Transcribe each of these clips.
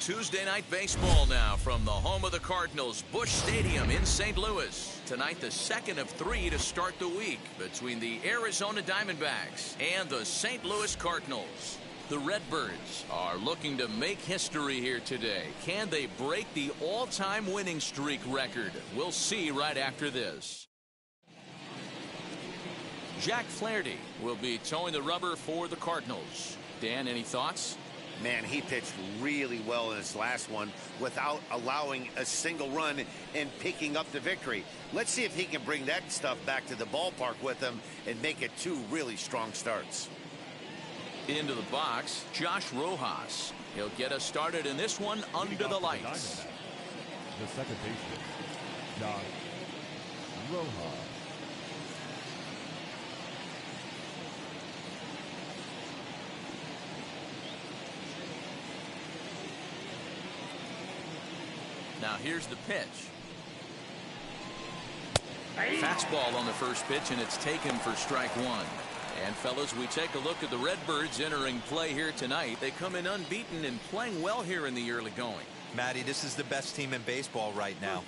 Tuesday night baseball now from the home of the Cardinals, Busch Stadium in St. Louis. Tonight, the second of three to start the week between the Arizona Diamondbacks and the St. Louis Cardinals. The Redbirds are looking to make history here today. Can they break the all-time winning streak record? We'll see right after this. Jack Flaherty will be towing the rubber for the Cardinals. Dan, any thoughts? Man, he pitched really well in his last one without allowing a single run and picking up the victory. Let's see if he can bring that stuff back to the ballpark with him and make it two really strong starts. Into the box, Josh Rojas. He'll get us started in this one under the lights. The second baseman, Josh Rojas. Now here's the pitch. Fastball on the first pitch, and it's taken for strike one. And fellas, we take a look at the Redbirds entering play here tonight. They come in unbeaten and playing well here in the early going. Matty, this is the best team in baseball right now.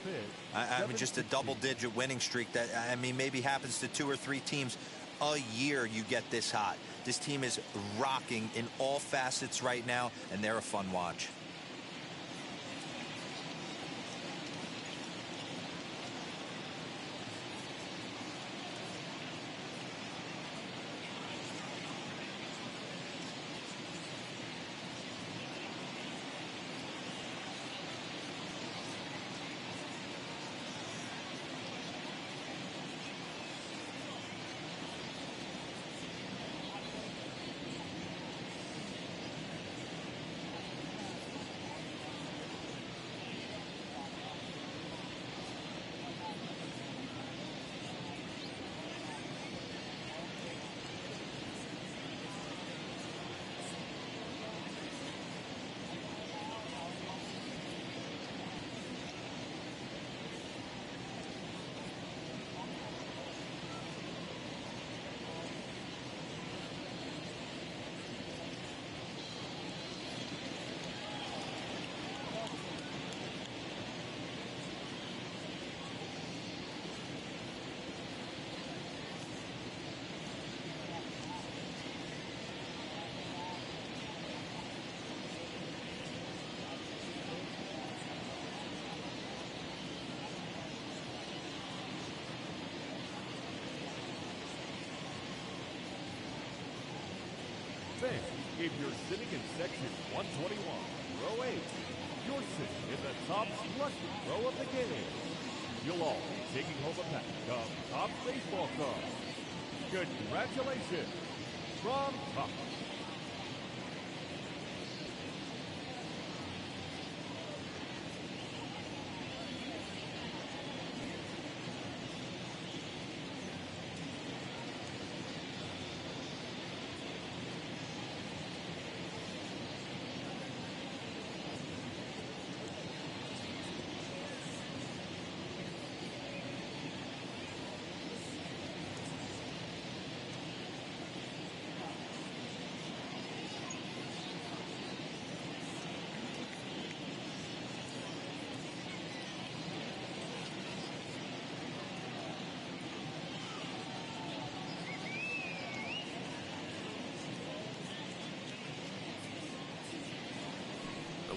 I mean, just a double-digit winning streak that, I mean, maybe happens to 2 or 3 teams a year you get this hot. This team is rocking in all facets right now, and they're a fun watch. If you're sitting in section 121, row 8, you're sitting in the top lucky row of the game. You'll all be taking home a pack of Top baseball cards. Congratulations from Top.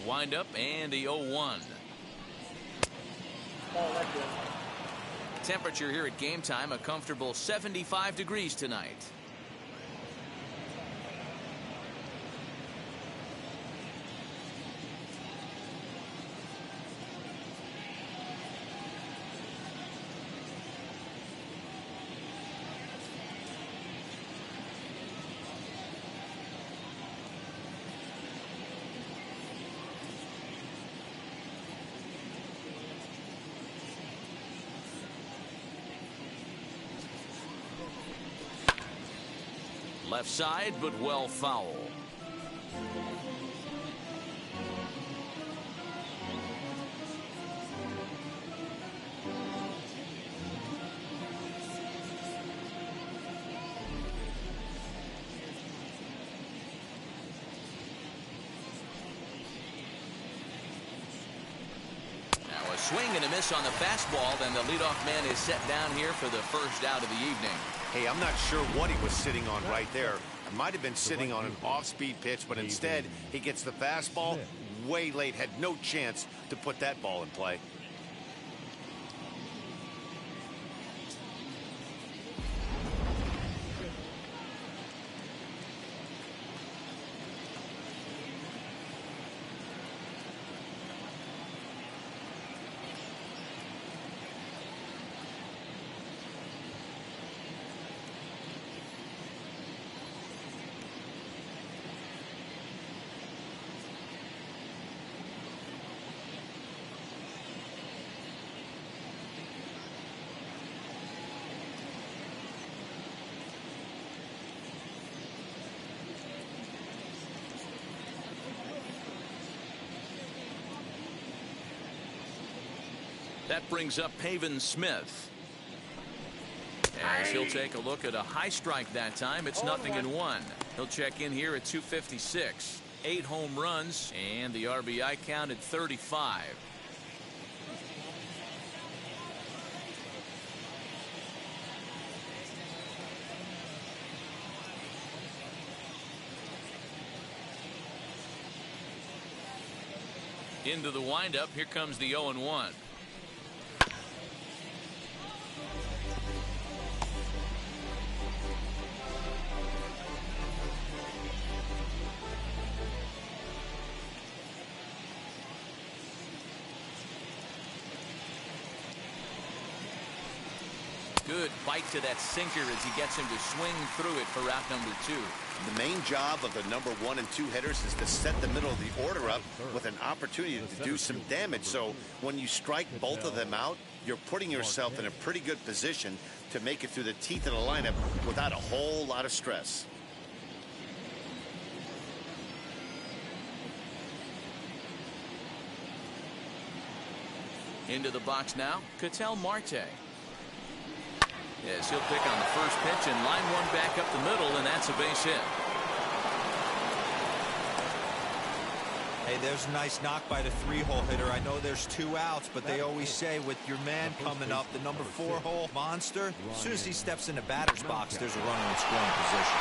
Wind up and the 0-1. Temperature here at game time, a comfortable 75 degrees tonight. Left side, but well foul. swing and a miss on the fastball. Then the leadoff man is set down here for the first out of the evening. Hey, I'm not sure what he was sitting on right there. It might have been sitting on an off-speed pitch, but instead he gets the fastball way late. Had no chance to put that ball in play. That brings up Pavin Smith. As he'll take a look at a high strike that time. It's 0-1. He'll check in here at 256. 8 home runs and the RBI count at 35. Into the windup. Here comes the 0-1. Good bite to that sinker as he gets him to swing through it for route number 2. The main job of the number 1 and 2 hitters is to set the middle of the order up with an opportunity to do some damage. So when you strike both of them out, you're putting yourself in a pretty good position to make it through the teeth of the lineup without a whole lot of stress. Into the box now, Ketel Marte. Yes, he'll pick on the first pitch and line one back up the middle, and that's a base hit. Hey, there's a nice knock by the 3-hole hitter. I know there's 2 outs, but they always say with your man coming up, the number 4-hole monster, as soon as he steps in the batter's box, there's a runner in scoring position.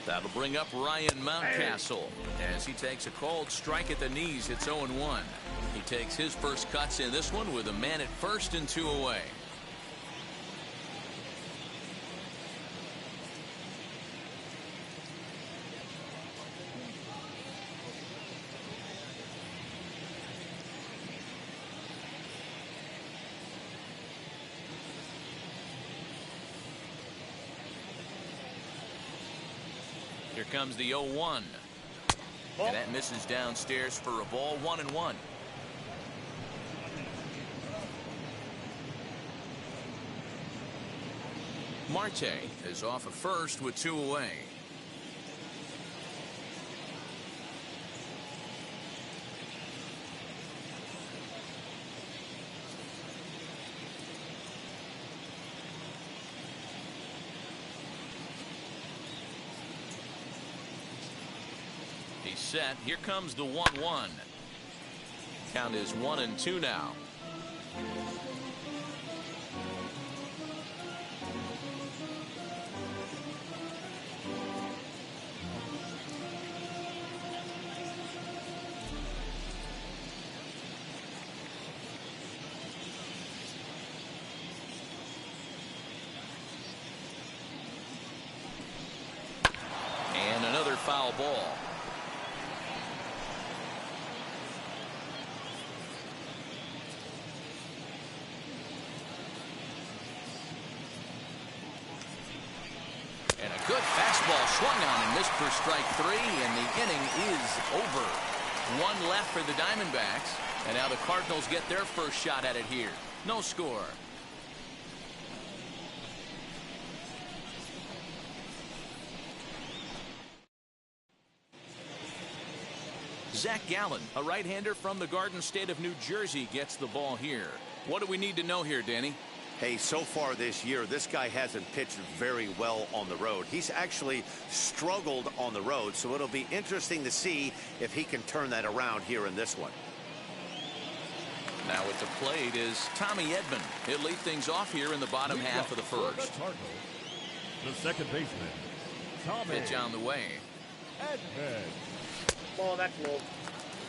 That'll bring up Ryan Mountcastle as he takes a cold strike at the knees. It's 0-1. He takes his first cuts in this one with a man at first and 2 away. Here comes the 0-1. And that misses downstairs for a ball. 1-1. Marte is off at first with 2 away. He's set. Here comes the 1-1. Count is 1-2 now. And another foul ball. And a good fastball Swung on and missed for strike 3, and the inning is over. 1 left for the Diamondbacks, and now the Cardinals get their first shot at it here. No score. Zach Gallen, a right-hander from the Garden State of New Jersey, gets the ball here. What do we need to know here, Danny? Hey, so far this year, this guy hasn't pitched very well on the road. He's actually struggled on the road, so it'll be interesting to see if he can turn that around here in this one. Now at the plate is Tommy Edman. He'll lead things off here in the bottom half of the first. The second baseman, Tommy. Pitch on the way. Ball, that's low.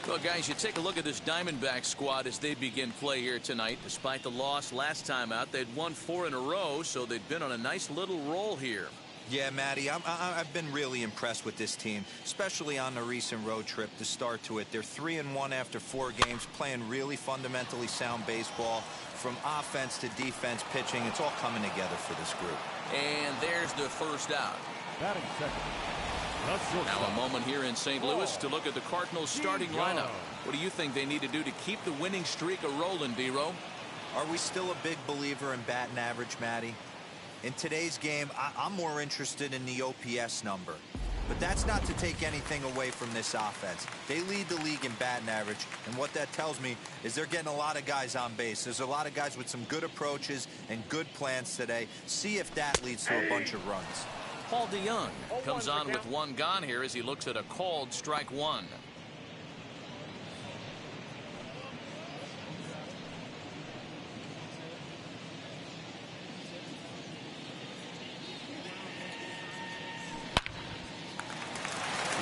Well, guys, you take a look at this Diamondback squad as they begin play here tonight. Despite the loss last time out, they'd won 4 in a row, so they've been on a nice little roll here. Yeah, Matty, I've been really impressed with this team, especially on the recent road trip to start to it. They're 3-1 after 4 games, playing really fundamentally sound baseball. From offense to defense, pitching, it's all coming together for this group. And there's the first out. Batting second. Now a moment here in St. Louis to look at the Cardinals starting lineup. What do you think they need to do to keep the winning streak a-rolling, D-Row? Are we still a big believer in batting average, Matty? In today's game, I'm more interested in the OPS number. But that's not to take anything away from this offense. They lead the league in batting average, and what that tells me is they're getting a lot of guys on base. There's a lot of guys with some good approaches and good plans today. See if that leads to a bunch of runs. Paul DeYoung comes on with 1 gone here as he looks at a called strike 1.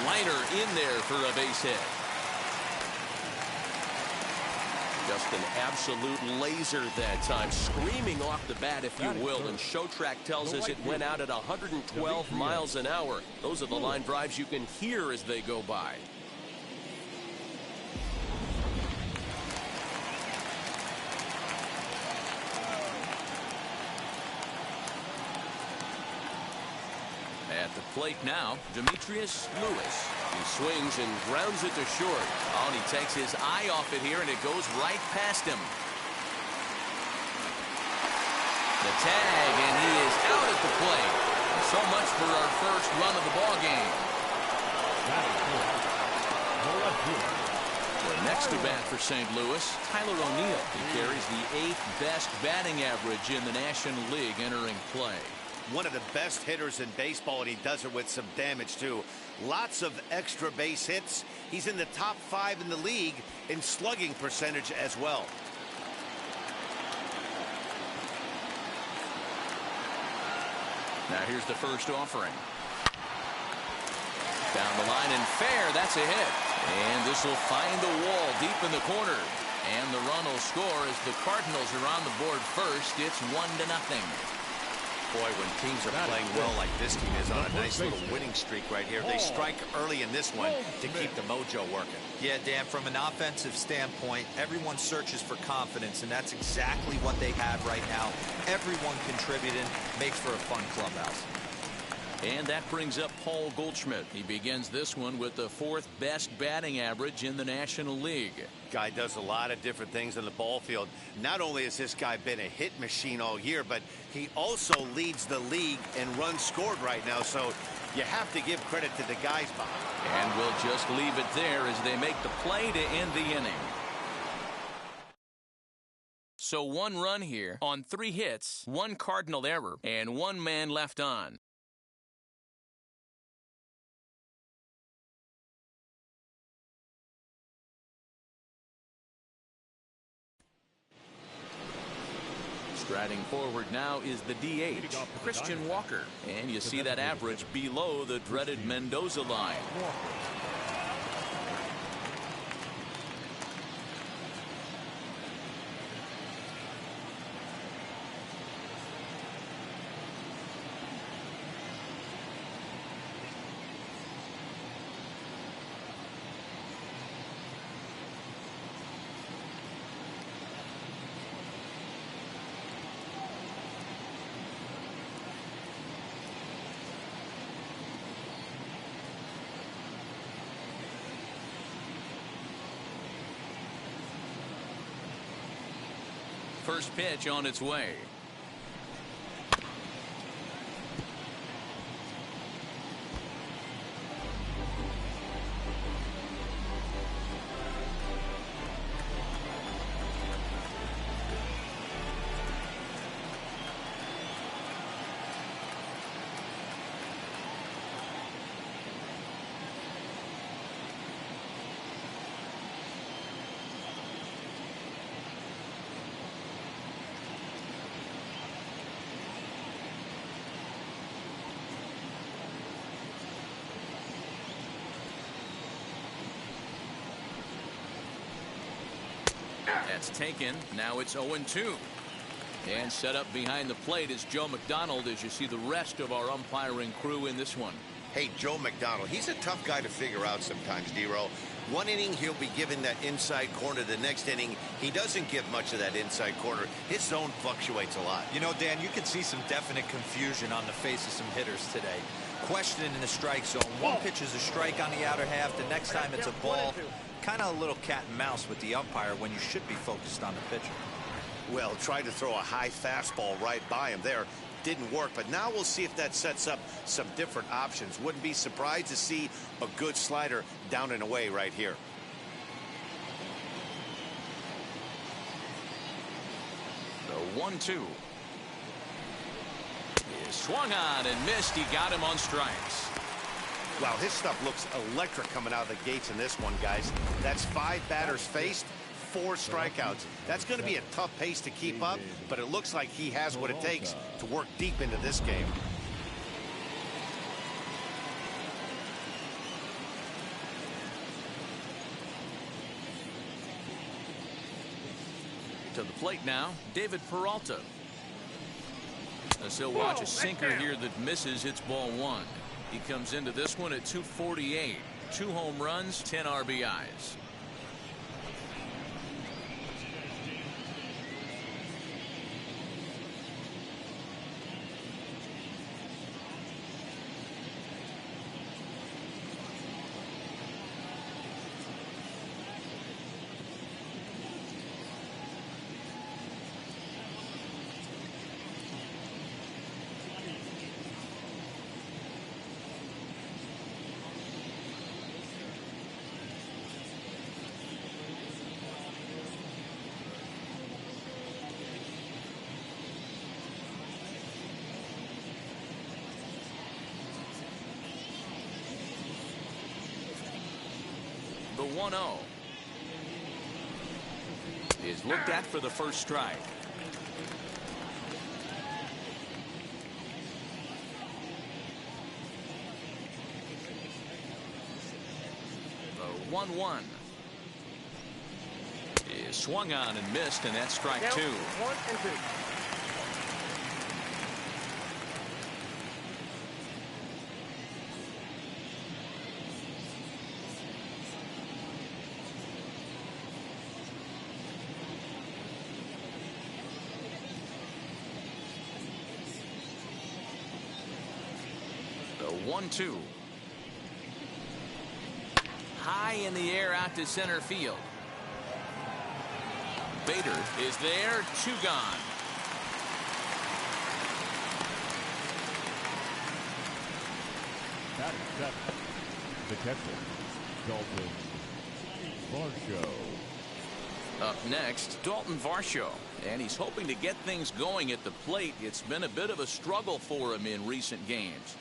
Liner in there for a base hit. Just an absolute laser that time, screaming off the bat, if you will, and Showtrack tells us it went out at 112 miles an hour. Those are the line drives you can hear as they go by. At the plate now, Demetrius Lewis. He swings and grounds it to short. Oh, and he takes his eye off it here, and it goes right past him. The tag, and he is out at the plate. So much for our first run of the ball game. Well, next to bat for St. Louis, Tyler O'Neill. He carries the 8th best batting average in the National League entering play. One of the best hitters in baseball, and he does it with some damage, too. Lots of extra base hits. He's in the top 5 in the league in slugging percentage as well. Now here's the first offering. Down the line and fair. That's a hit. And this will find the wall deep in the corner. And the run will score as the Cardinals are on the board first. It's 1-0. Boy, when teams are playing well like this team is on a nice little winning streak right here, they strike early in this one to keep the mojo working. Yeah, Dan, from an offensive standpoint, everyone searches for confidence, and that's exactly what they have right now. Everyone contributing makes for a fun clubhouse. And that brings up Paul Goldschmidt. He begins this one with the 4th best batting average in the National League. Guy does a lot of different things on the ball field. Not only has this guy been a hit machine all year, but he also leads the league in runs scored right now. So you have to give credit to the guys behind. And we'll just leave it there as they make the play to end the inning. So 1 run here on 3 hits, 1 Cardinal error, and 1 man left on. Striding forward now is the DH, Christian Walker. And you see that average below the dreaded Mendoza line. first pitch on its way. That's taken. Now it's 0-2. And set up behind the plate is Joe McDonald as you see the rest of our umpiring crew in this one. Hey, Joe McDonald, he's a tough guy to figure out sometimes, D-Row. One inning, he'll be given that inside corner. The next inning, he doesn't give much of that inside corner. His zone fluctuates a lot. You know, Dan, you can see some definite confusion on the face of some hitters today. Questioning in the strike zone. One pitch is a strike on the outer half. The next time it's a ball. Kind of a little cat and mouse with the umpire when you should be focused on the pitcher. Well, tried to throw a high fastball right by him there. Didn't work, but now we'll see if that sets up some different options. Wouldn't be surprised to see a good slider down and away right here. The 1-2 is swung on and missed. He got him on strikes. Wow, his stuff looks electric coming out of the gates in this one, guys. That's 5 batters faced, 4 strikeouts. That's going to be a tough pace to keep up, but it looks like he has what it takes to work deep into this game. To the plate now, David Peralta. As he'll watch a sinker here that misses. It's ball 1. He comes into this one at 248. 2 home runs, 10 RBIs. The 1-0 is looked at for the first strike. The 1-1 is swung on and missed, and that's strike 2. 1-2. The 1-2. High in the air out to center field. Bader is there. 2 gone. Batting 7, the catcher, Dalton Varsho. Up next, Dalton Varsho, and he's hoping to get things going at the plate. It's been a bit of a struggle for him in recent games.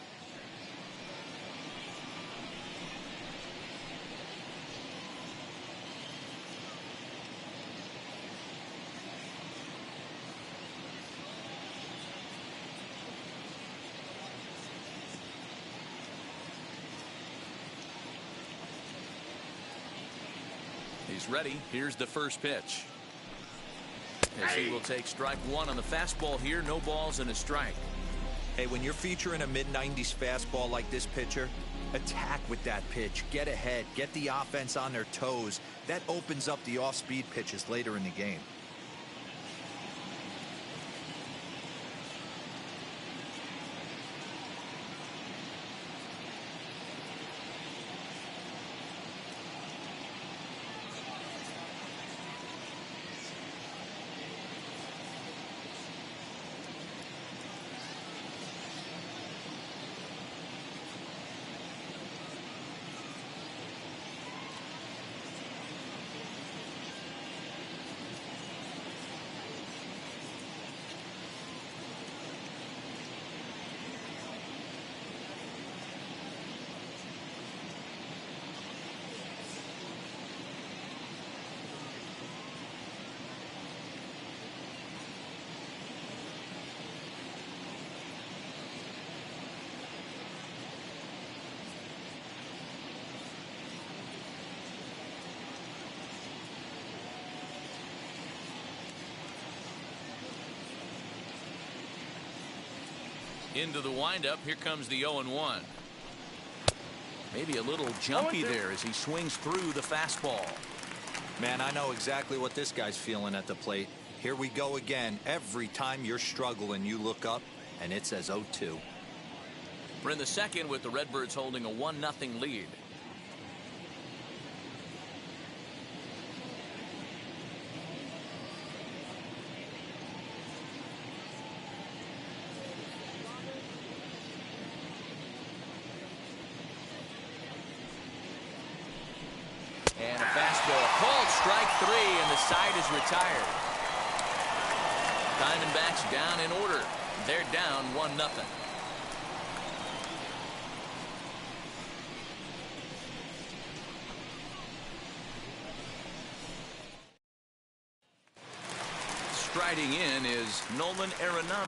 He's ready. Here's the first pitch. As he will take strike 1 on the fastball here. No balls and a strike. Hey, when you're featuring a mid-90s fastball like this pitcher, attack with that pitch. Get ahead. Get the offense on their toes. That opens up the off-speed pitches later in the game. Into the windup. Here comes the 0-1. Maybe a little jumpy there as he swings through the fastball. Man, I know exactly what this guy's feeling at the plate. Here we go again. Every time you're struggling, you look up and it says 0-2. We're in the second with the Redbirds holding a 1-0 lead. And a fastball called strike 3, and the side is retired. Diamondbacks down in order. They're down 1-0. Striding in is Nolan Arenado.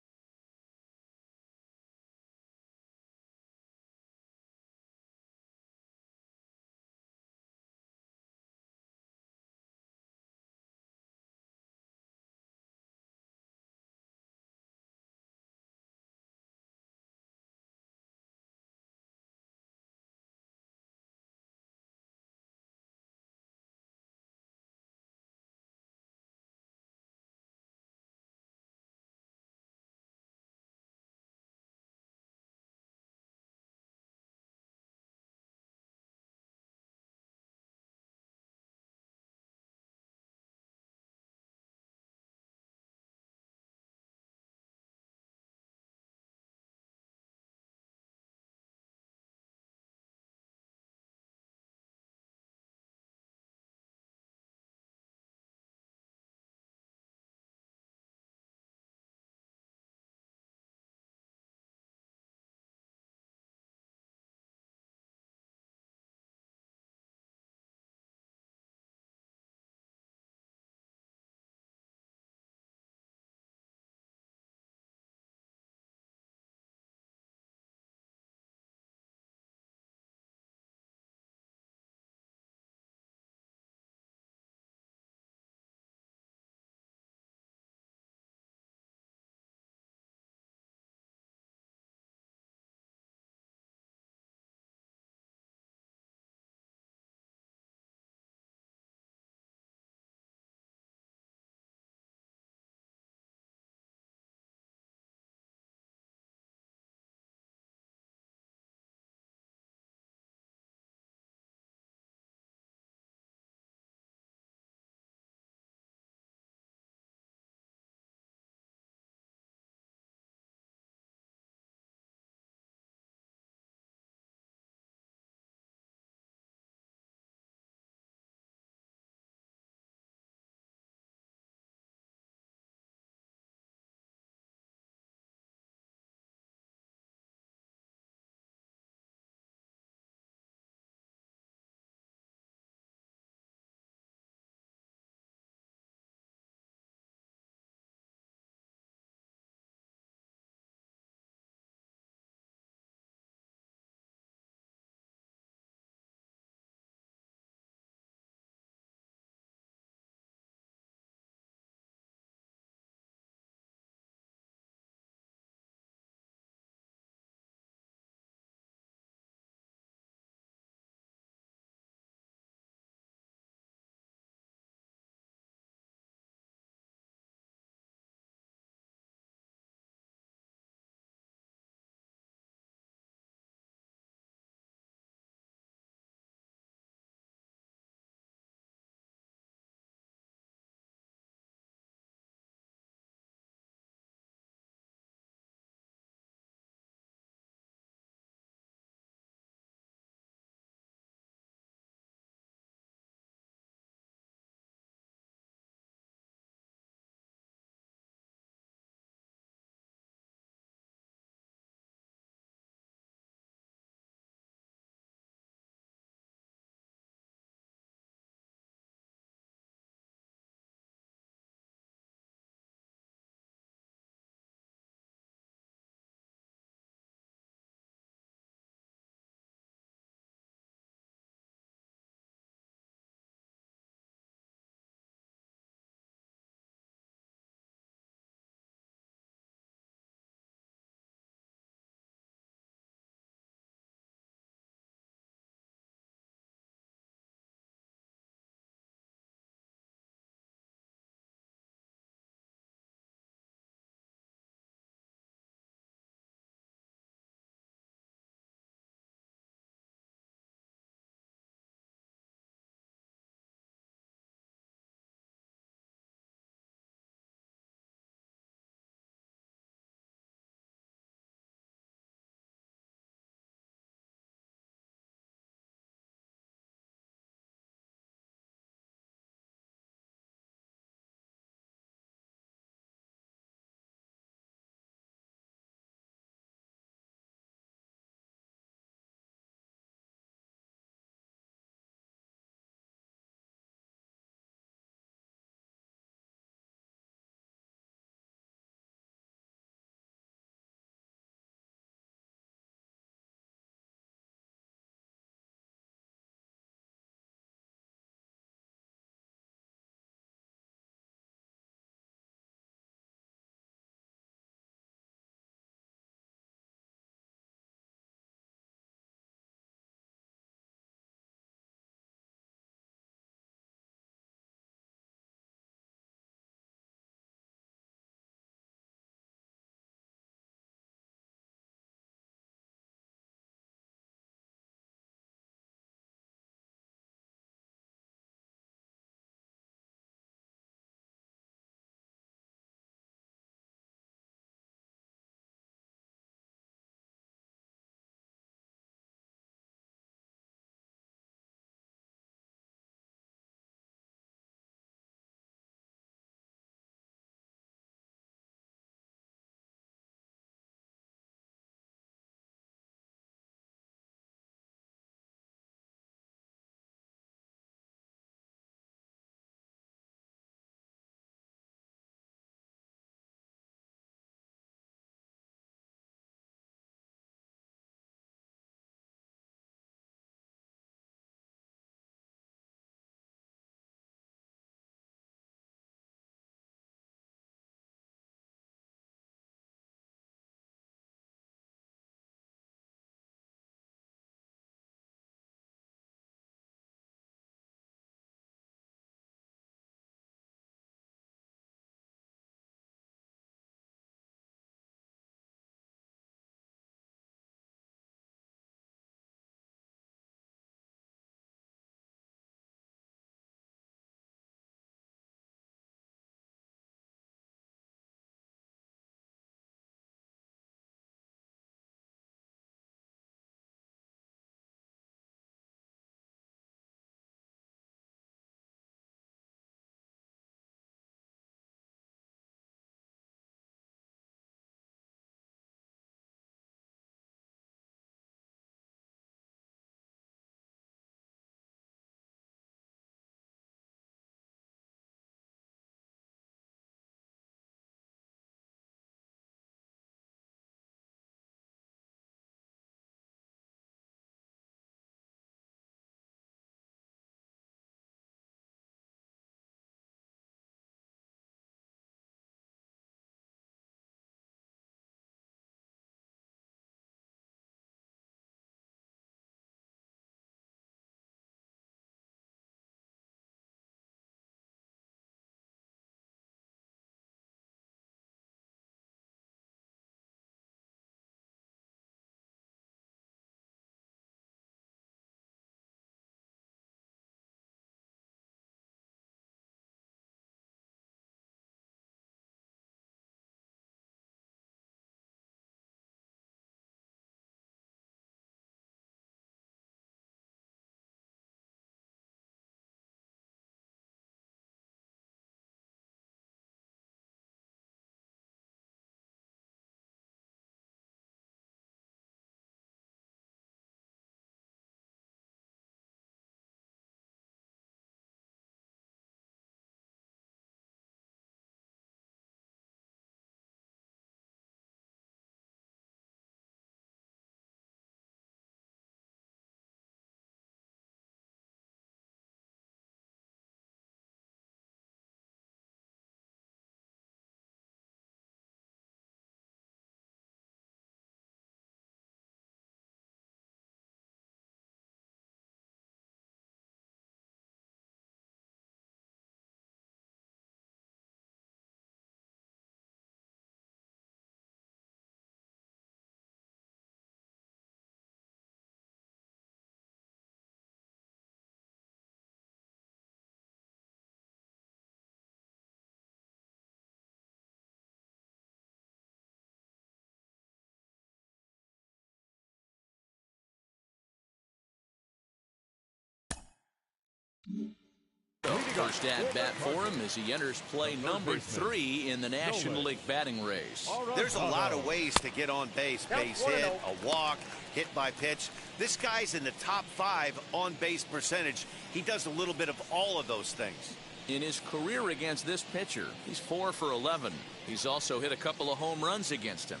First at bat for him as he enters play number 3 in the National League batting race. There's a lot of ways to get on base. Base hit, a walk, hit by pitch. This guy's in the top 5 on base percentage. He does a little bit of all of those things. In his career against this pitcher, he's 4 for 11. He's also hit a couple of home runs against him.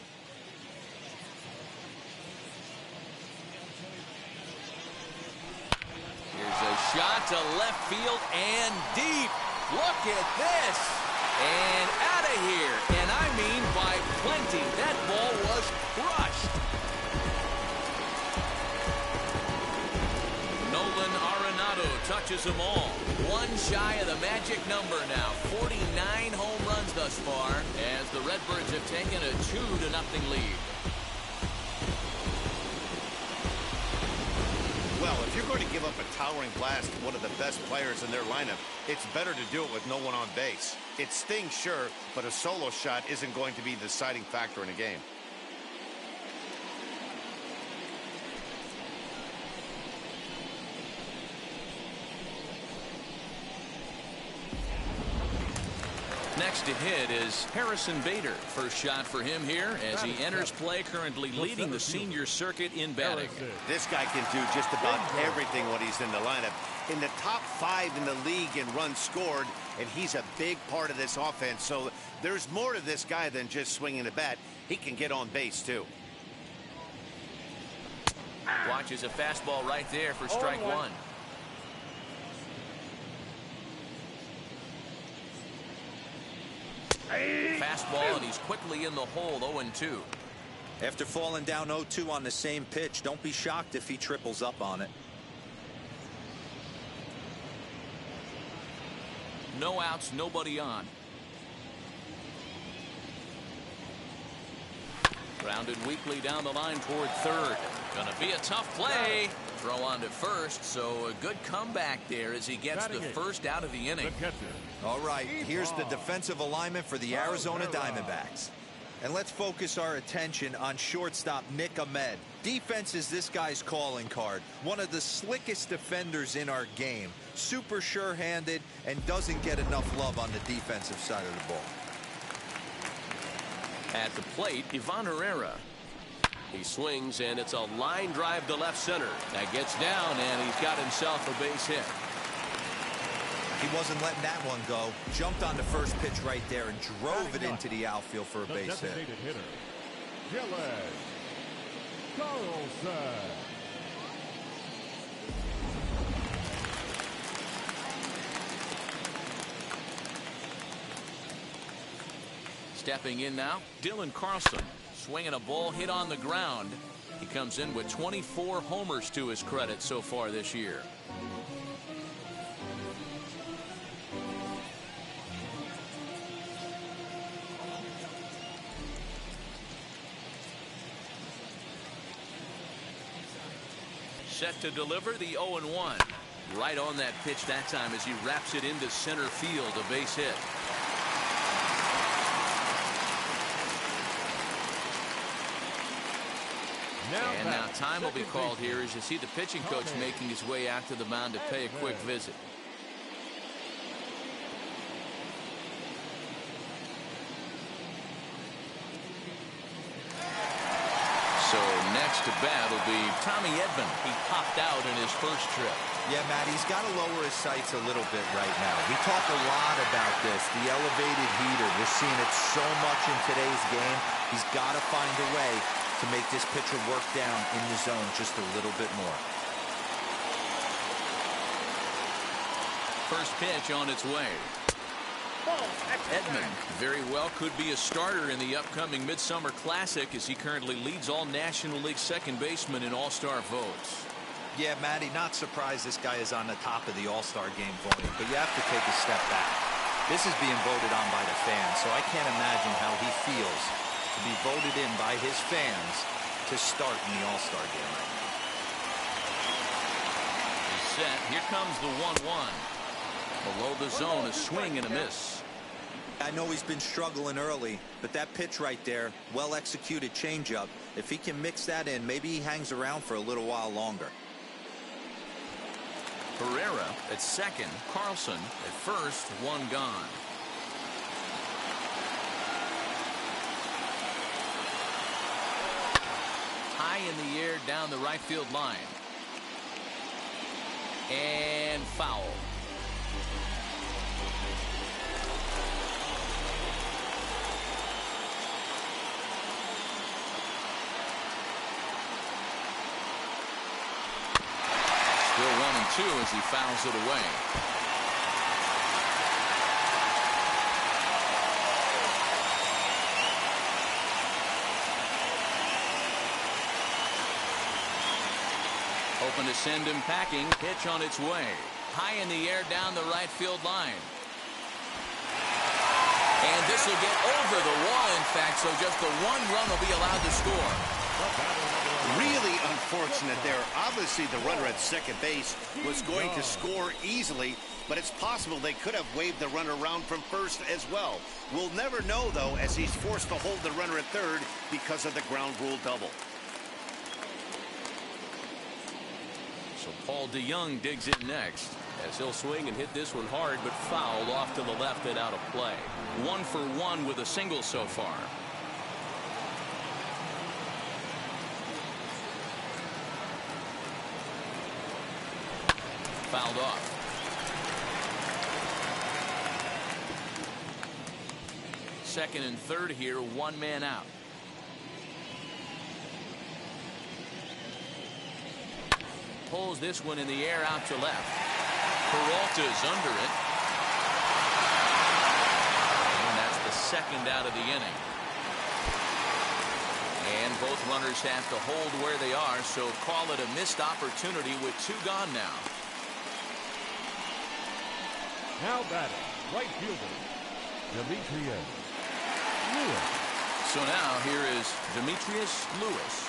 Here's a shot to left field and deep. Look at this. And out of here. And I mean by plenty. That ball was crushed. Nolan Arenado touches them all. One shy of the magic number now. 49 home runs thus far as the Redbirds have taken a 2-0 lead. Well, if you're going to give up a towering blast to one of the best players in their lineup, it's better to do it with no one on base. It stings, sure, but a solo shot isn't going to be the deciding factor in a game. Next to hit is Harrison Bader. First shot for him here as he enters play, currently leading the senior circuit in batting. This guy can do just about everything when he's in the lineup. In the top 5 in the league in runs scored, and he's a big part of this offense. So there's more to this guy than just swinging the bat. He can get on base, too. Watches a fastball right there for strike 1. Fastball, and he's quickly in the hole. 0-2. After falling down 0-2 on the same pitch, don't be shocked if he triples up on it. No outs, nobody on. Grounded weakly down the line toward third. Gonna be a tough play. Throw on to first, so a good comeback there as he gets the first out of the inning. All right, here's the defensive alignment for the Arizona Diamondbacks. And let's focus our attention on shortstop Nick Ahmed. Defense is this guy's calling card. One of the slickest defenders in our game. Super sure-handed and doesn't get enough love on the defensive side of the ball. At the plate, Ivan Herrera. He swings, and it's a line drive to left center. That gets down, and he's got himself a base hit. He wasn't letting that one go. Jumped on the first pitch right there and drove it into the outfield for a base hit. Stepping in now, Dylan Carlson. Swinging a ball hit on the ground. He comes in with 24 homers to his credit so far this year. Set to deliver the 0-1. Right on that pitch that time as he wraps it into center field, a base hit. And now time will be called here as you see the pitching coach making his way out to the mound to pay a quick visit. So next to bat will be Tommy Edman. He popped out in his first trip. Yeah, Matt, he's got to lower his sights a little bit right now. We talk a lot about this, the elevated heater. We're seeing it so much in today's game. He's got to find a way to make this pitcher work down in the zone just a little bit more. First pitch on its way. Edman very well could be a starter in the upcoming Midsummer Classic as he currently leads all National League second basemen in All-Star votes. Yeah, Matty, not surprised this guy is on the top of the All-Star game voting, but you have to take a step back. This is being voted on by the fans, so I can't imagine how he feels to be voted in by his fans to start in the All-Star game right now. He's set. Here comes the 1-1. Below the zone, a swing and a miss. I know he's been struggling early, but that pitch right there, well-executed changeup, if he can mix that in, maybe he hangs around for a little while longer. Herrera at second. Carlson at first. One gone. High in the air down the right field line. And foul. Still 1-2 as he fouls it away. Open to send him packing. Pitch on its way. High in the air down the right field line. And this will get over the wall, in fact, so just the one run will be allowed to score. Really unfortunate there. Obviously, the runner at second base was going to score easily, but it's possible they could have waved the runner around from first as well. We'll never know, though, as he's forced to hold the runner at third because of the ground rule double. So Paul DeYoung digs it next. As he'll swing and hit this one hard, but fouled off to the left and out of play. 1 for 1 with a single so far. Fouled off. Second and third here, one man out. Pulls this one in the air out to left. Peralta's under it. And that's the second out of the inning. And both runners have to hold where they are, so call it a missed opportunity with 2 gone now. Now batting, right fielder, Demetrius Lewis. So now here is Demetrius Lewis.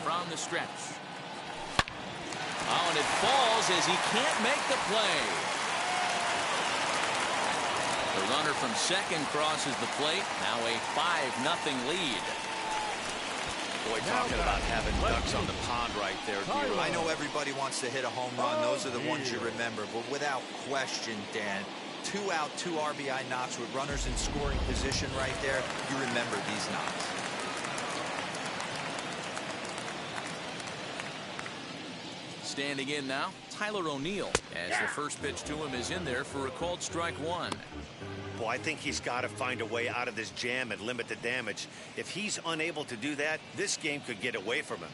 From the stretch. Oh, and it falls as he can't make the play. The runner from second crosses the plate. Now a 5-0 lead. Boy, talking about having ducks on the pond right there. I know everybody wants to hit a home run. Those are the ones you remember. But without question, Dan, 2 out, 2 RBI knocks with runners in scoring position right there. You remember these knocks. Standing in now, Tyler O'Neill, as the first pitch to him is in there for a called strike 1. Boy, I think he's got to find a way out of this jam and limit the damage. If he's unable to do that, this game could get away from him.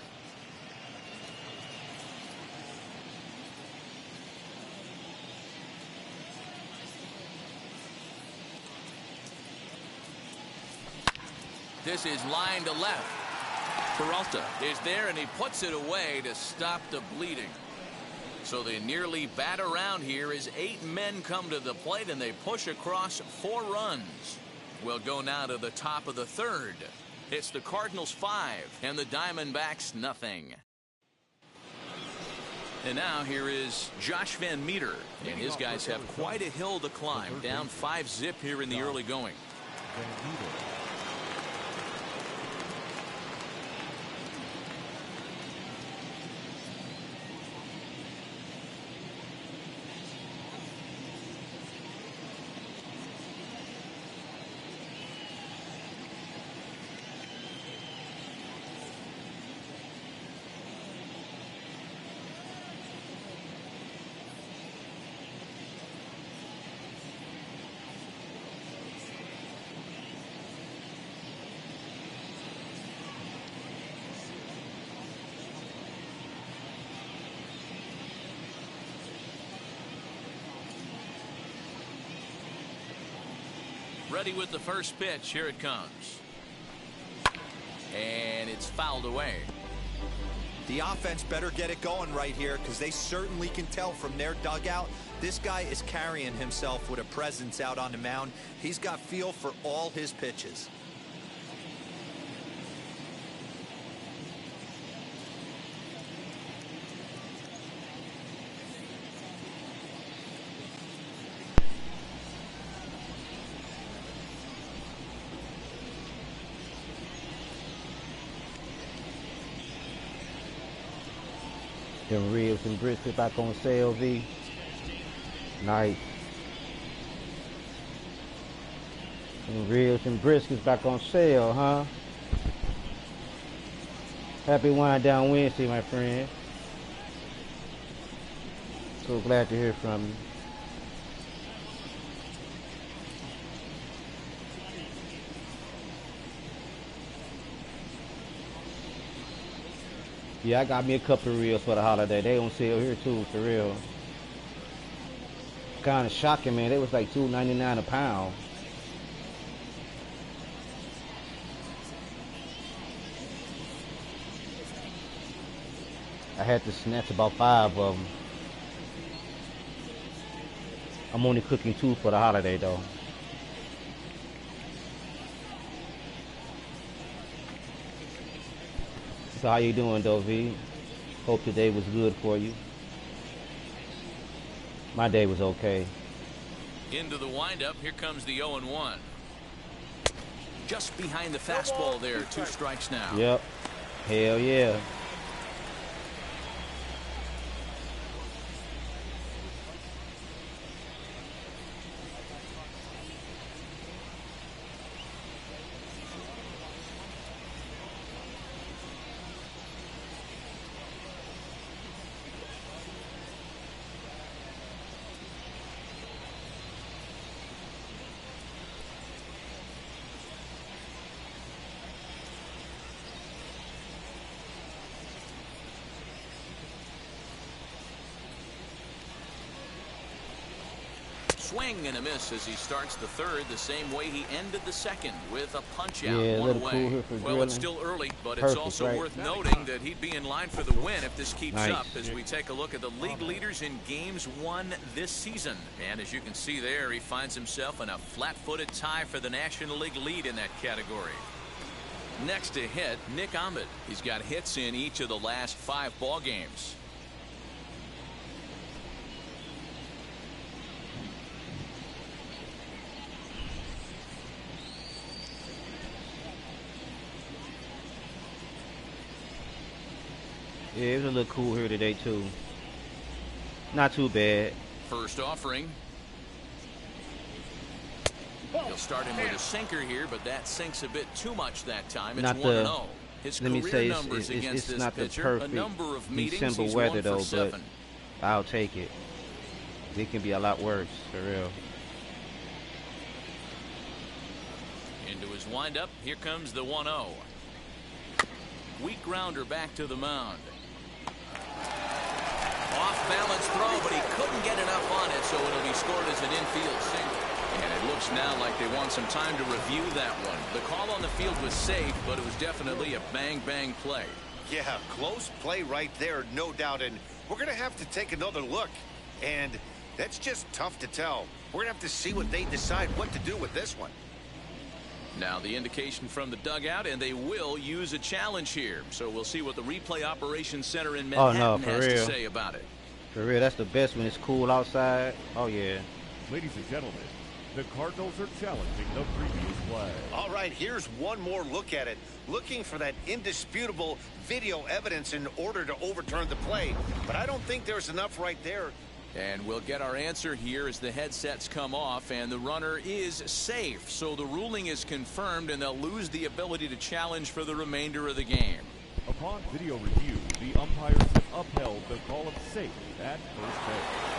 This is line to left. Peralta is there, and he puts it away to stop the bleeding. So they nearly bat around here as 8 men come to the plate, and they push across 4 runs. We'll go now to the top of the third. It's the Cardinals 5 and the Diamondbacks nothing. And now here is Josh Van Meter, and his guys have quite a hill to climb. Down 5-0 here in the early going. Ready with the first pitch. Here it comes. And it's fouled away. The offense better get it going right here, because they certainly can tell from their dugout this guy is carrying himself with a presence out on the mound. He's got feel for all his pitches. Them ribs and brisket back on sale, V. Nice. Them ribs and briskets back on sale, huh? Happy Wind Down Wednesday, my friend. So glad to hear from you. Yeah, I got me a couple of reels for the holiday. They on sale here too, for real. Kind of shocking, man. They was like $2.99 a pound. I had to snatch about 5 of them. I'm only cooking 2 for the holiday though. So how you doing though, V? Hope today was good for you. My day was okay. Into the windup, here comes the 0-1. Just behind the fastball there, 2 strikes now. Yep. Hell yeah. Swing and a miss as he starts the third the same way he ended the second with a punch out, Yeah, 1 little away. cool here for Well, drilling. it's still early, but Perfect, it's also right? worth noting that he'd be in line for the win if this keeps Nice. up as we take a look at the league leaders in games won this season. And as you can see there, he finds himself in a flat-footed tie for the National League lead in that category. Next to hit, Nick Ahmed. He's got hits in each of the last 5 ball games. Yeah, it was a little cool here today too. Not too bad. First offering. He'll start him with a sinker here, but that sinks a bit too much that time. It's Not 1-0. His let me career say, numbers against this not the pitcher, perfect a number of meetings, December he's weather 1 for though, 7. but I'll take it. It can be a lot worse, for real. Into his windup, here comes the 1-0. Weak grounder back to the mound. Off balance throw, but he couldn't get enough on it, so it'll be scored as an infield single. And it looks now like they want some time to review that one. The call on the field was safe, but it was definitely a bang-bang play. Yeah, close play right there, no doubt. And we're going to have to take another look. And that's just tough to tell. We're going to have to see what they decide what to do with this one. Now the indication from the dugout, and they will use a challenge here. So we'll see what the replay operations center in Manhattan has to say about it. For real, that's the best when it's cool outside. Oh, yeah. Ladies and gentlemen, the Cardinals are challenging the previous play. All right, here's one more look at it. Looking for that indisputable video evidence in order to overturn the play. But I don't think there's enough right there. And we'll get our answer here as the headsets come off, and the runner is safe. So the ruling is confirmed, and they'll lose the ability to challenge for the remainder of the game. Upon video review, the umpires have upheld the call of safe at first base.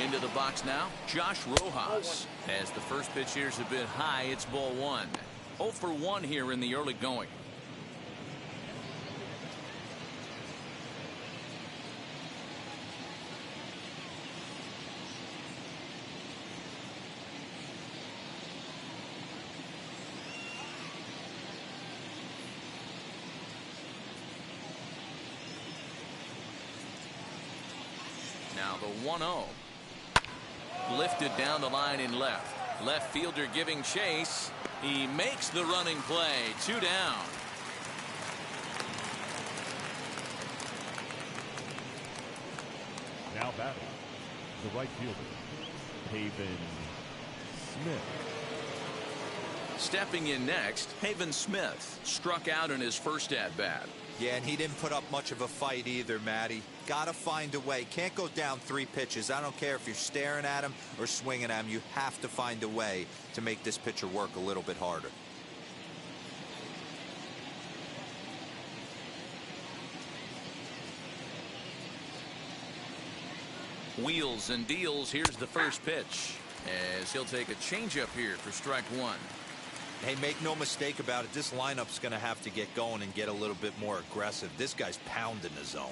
Into the box now, Josh Rojas. As the first pitch here's a bit high, it's ball one. 0 for 1 here in the early going. Now the 1-0. Lifted down the line in left. Left fielder giving chase. He makes the running play. 2 down. Now batting, the right fielder, Haven Smith. Stepping in next, Haven Smith struck out in his first at-bat. Yeah, and he didn't put up much of a fight either, Matty. Got to find a way. Can't go down 3 pitches. I don't care if you're staring at him or swinging at him. You have to find a way to make this pitcher work a little bit harder. Wheels and deals. Here's the first pitch, as he'll take a changeup here for strike 1. Hey, make no mistake about it. This lineup's going to have to get going and get a little bit more aggressive. This guy's pounding the zone.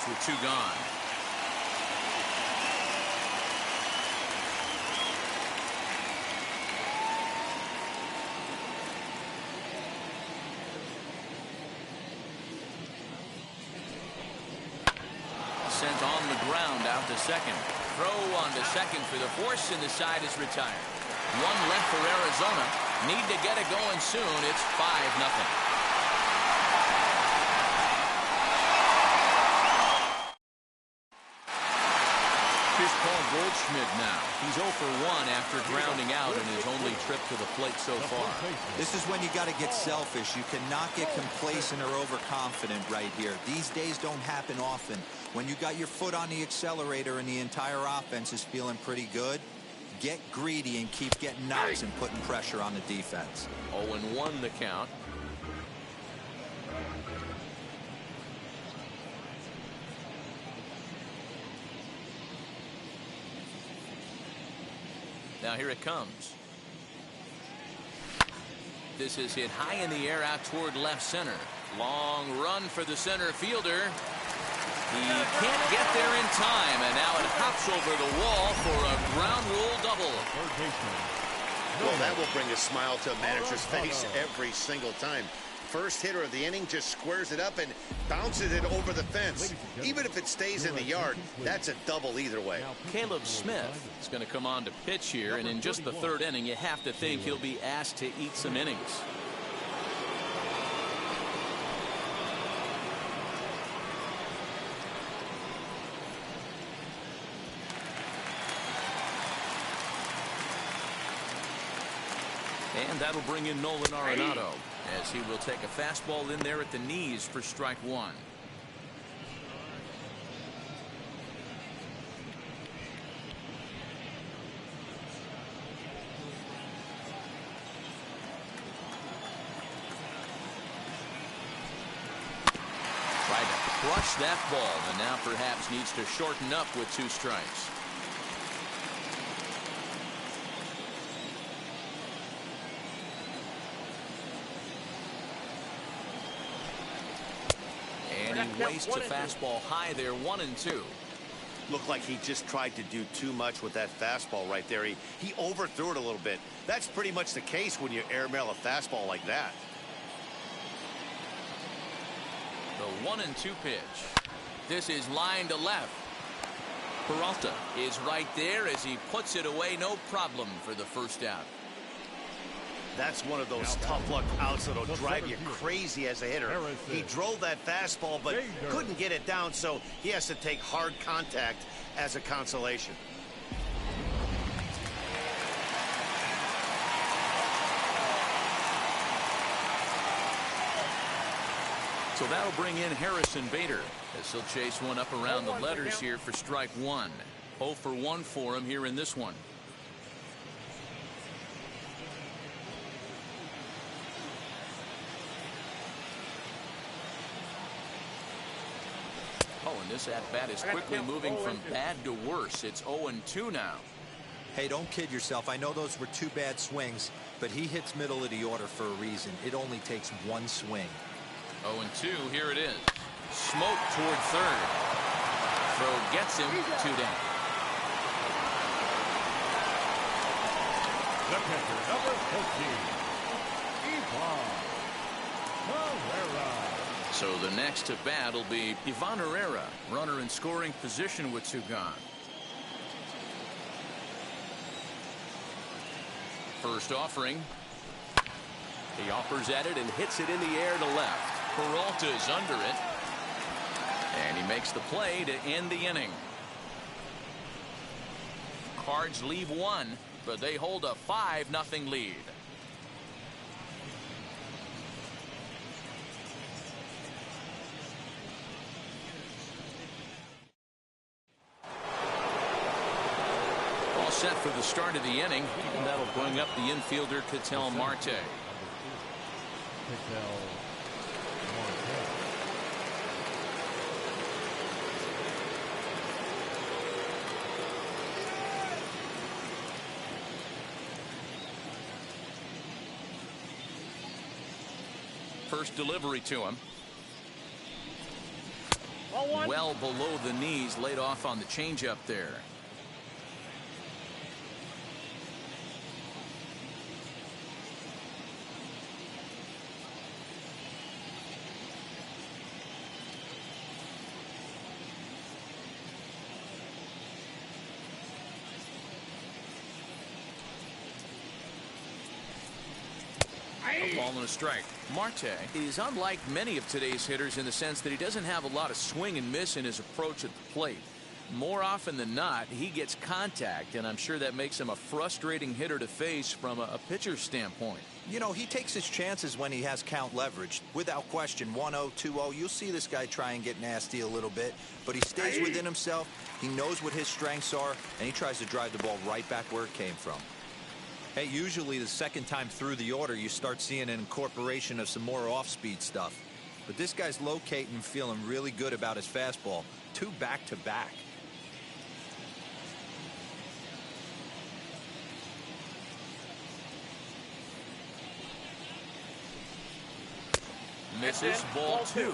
With 2 gone. Sent on the ground out to second. Throw on to second for the force, and the side is retired. 1 left for Arizona. Need to get it going soon. It's 5-0. Here's Paul Goldschmidt now. He's 0 for 1 after grounding out in his only trip to the plate so far. This is when you got to get selfish. You cannot get complacent or overconfident right here. These days don't happen often. When you got your foot on the accelerator and the entire offense is feeling pretty good, get greedy and keep getting knocks and putting pressure on the defense. 0-1 the count. Now here it comes. This is hit high in the air out toward left center. Long run for the center fielder. He can't get there in time, and now it hops over the wall for a ground rule double. Well, that will bring a smile to a manager's face every single time. First hitter of the inning just squares it up and bounces it over the fence. Even if it stays in the yard, that's a double either way. Caleb Smith is going to come on to pitch here, and in just the 3rd inning, you have to think he'll be asked to eat some innings. And that'll bring in Nolan Arenado, as he will take a fastball in there at the knees for strike 1. Tried to crush that ball, and now perhaps needs to shorten up with 2 strikes. and he wastes a fastball high there, 1-2. Looked like he just tried to do too much with that fastball right there. He overthrew it a little bit. That's pretty much the case when you airmail a fastball like that. The 1-2 pitch. This is line to left. Peralta is right there as he puts it away, no problem for the first out. That's one of those tough luck outs that'll drive you crazy as a hitter. He drove that fastball but couldn't get it down, so he has to take hard contact as a consolation. So that'll bring in Harrison Bader as he'll chase one up around the letters here for strike one. 0 for 1 for him here in this one. Oh, and this at-bat is quickly moving from bad to worse. It's 0-2 now. Hey, don't kid yourself. I know those were 2 bad swings, but he hits middle of the order for a reason. It only takes 1 swing. 0-2, here it is. Smoke toward third. Throw gets him 2 down. The pitcher, number 15, Ivan Herrera. So the next to bat will be Ivan Herrera, runner in scoring position with 2 gone. First offering. He offers at it and hits it in the air to left. Peralta is under it. And he makes the play to end the inning. Cards leave 1, but they hold a 5-0 lead. All set for the start of the inning, and that'll bring up the infielder Ketel Marte. First delivery to him. Well below the knees, laid off on the changeup there. A ball and a strike. Marte is unlike many of today's hitters in the sense that he doesn't have a lot of swing and miss in his approach at the plate. More often than not, he gets contact, and I'm sure that makes him a frustrating hitter to face from a pitcher's standpoint. You know, he takes his chances when he has count leverage. Without question, 1-0, 2-0, you'll see this guy try and get nasty a little bit, but he stays within himself. He knows what his strengths are, and he tries to drive the ball right back where it came from. Hey, usually the second time through the order, you start seeing an incorporation of some more off-speed stuff. But this guy's locating and feeling really good about his fastball. 2 back-to-back. Misses, ball 2.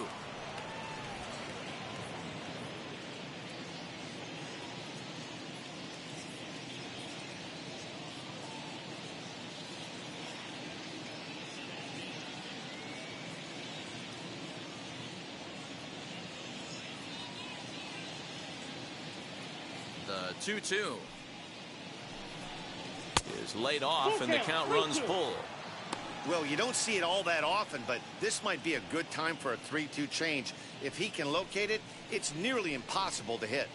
The 2-2 is laid off, and the count runs full. Well, you don't see it all that often, but this might be a good time for a 3-2 change. If he can locate it, it's nearly impossible to hit.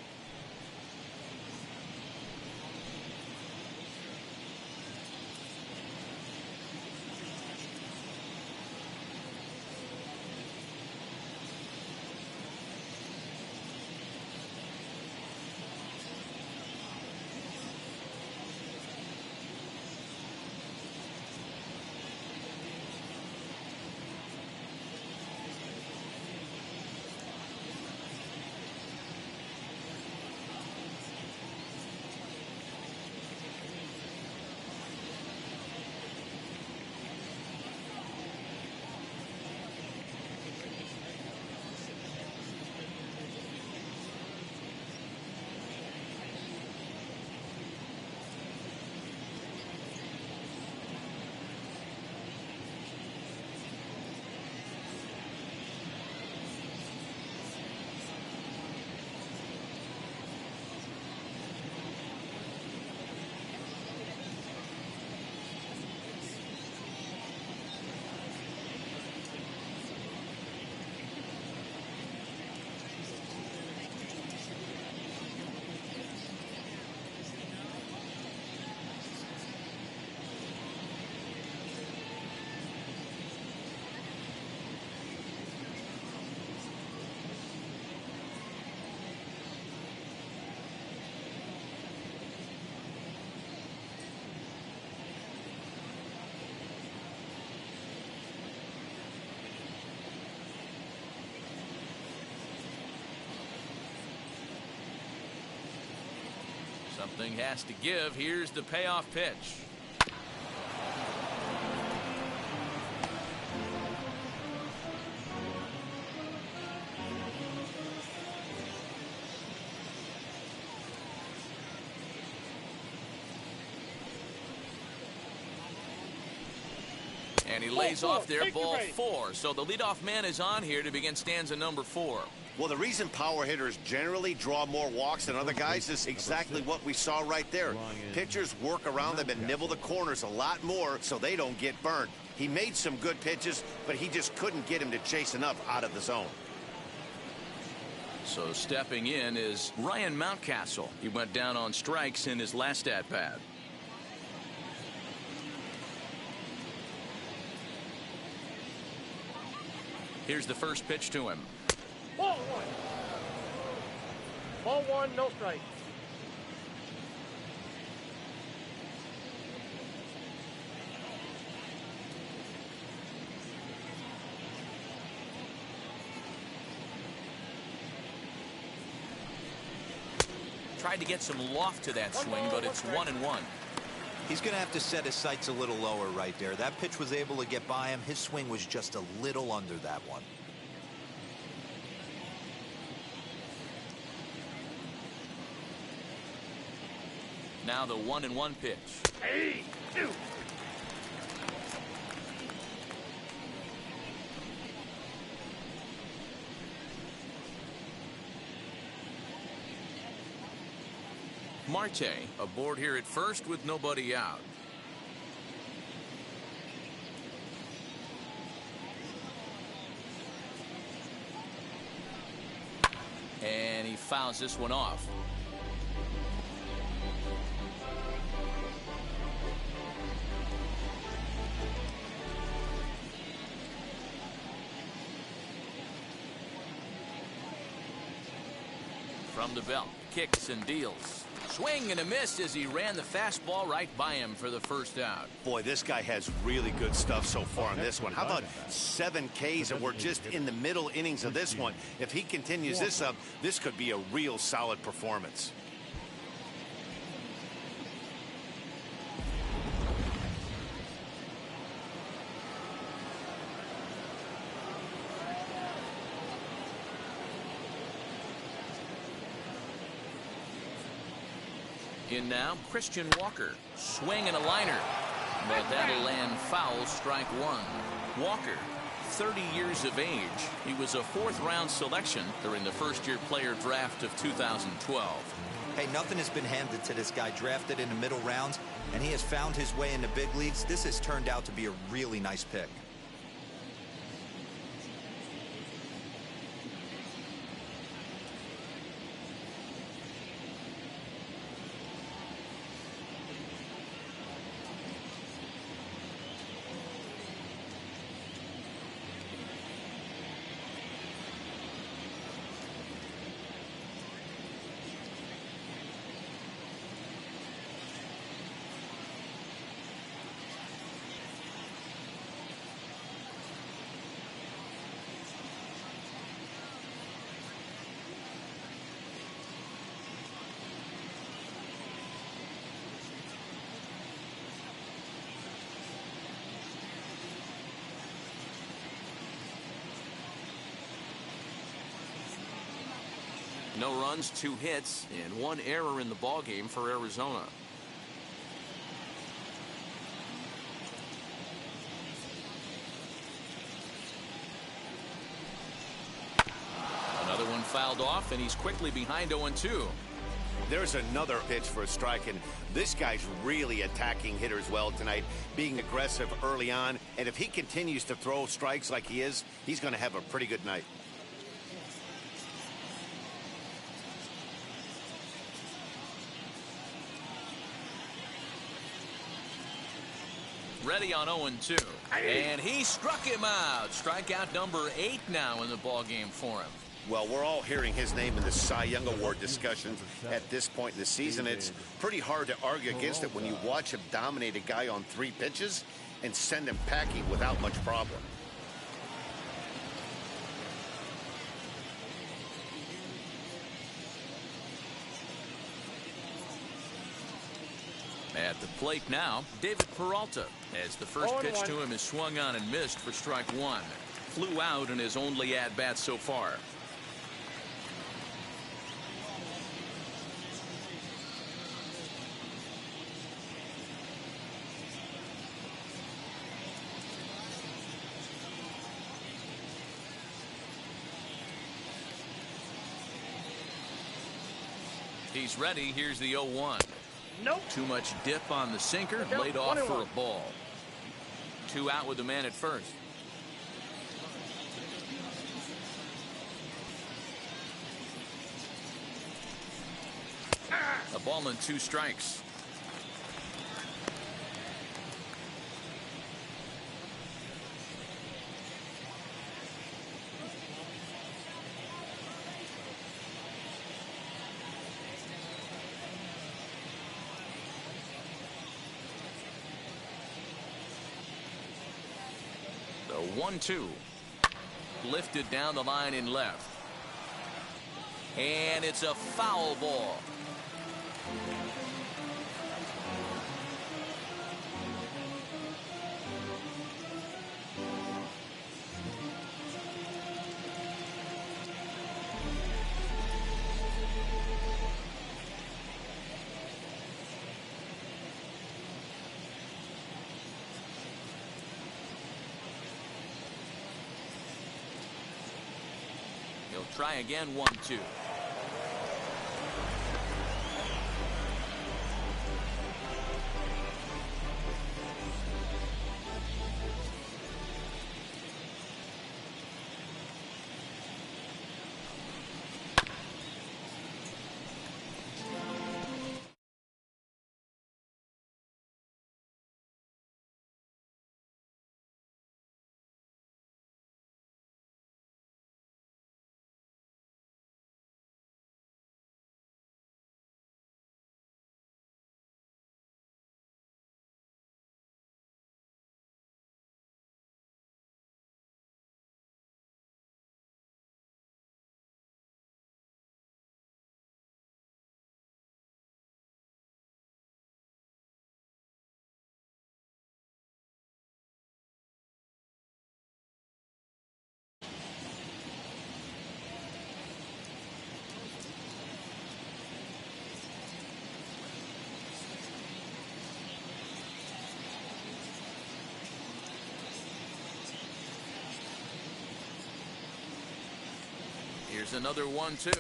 Something has to give. Here's the payoff pitch. And he lays off there, ball 4. So the leadoff man is on here to begin stanza number 4. Well, the reason power hitters generally draw more walks than other guys is exactly what we saw right there. Pitchers work around them and nibble the corners a lot more so they don't get burned. He made some good pitches, but he just couldn't get him to chase enough out of the zone. So stepping in is Ryan Mountcastle. He went down on strikes in his last at-bat. Here's the first pitch to him. Ball 1. Ball 1, no strike. Tried to get some loft to that swing, but it's 1-1. He's going to have to set his sights a little lower right there. That pitch was able to get by him. His swing was just a little under that one. Now the 1-1 pitch. Hey, two. Marte aboard here at first with nobody out. And he fouls this one off. From the belt, kicks and deals. Swing and a miss as he ran the fastball right by him for the first out. Boy, this guy has really good stuff so far in this one. How about 7 Ks, and we're just in the middle innings of this one. If he continues this up, this could be a real solid performance. In now, Christian Walker. Swing and a liner. But that'll land foul, strike 1. Walker, 30 years of age. He was a 4th-round selection during the first-year player draft of 2012. Hey, nothing has been handed to this guy. Drafted in the middle rounds, and he has found his way in the big leagues. This has turned out to be a really nice pick. No runs, 2 hits, and 1 error in the ballgame for Arizona. Another one fouled off, and he's quickly behind 0-2. There's another pitch for a strike, and this guy's really attacking hitters well tonight, being aggressive early on. And if he continues to throw strikes like he is, he's going to have a pretty good night. Ready on 0-2. And he struck him out. Strikeout number 8 now in the ballgame for him. Well, we're all hearing his name in the Cy Young Award discussion at this point in the season. It's pretty hard to argue against it when you watch him dominate a guy on 3 pitches and send him packing without much problem. At the plate now, David Peralta, as the first pitch to him is swung on and missed for strike one. Flew out in his only at-bat so far. He's ready. Here's the 0-1. Nope. Too much dip on the sinker. Laid off for a ball. 2 out with the man at first. A ball and 2 strikes. The 1-2. Lifted down the line in left. And it's a foul ball. He'll try again. 1-2. Here's another 1-2.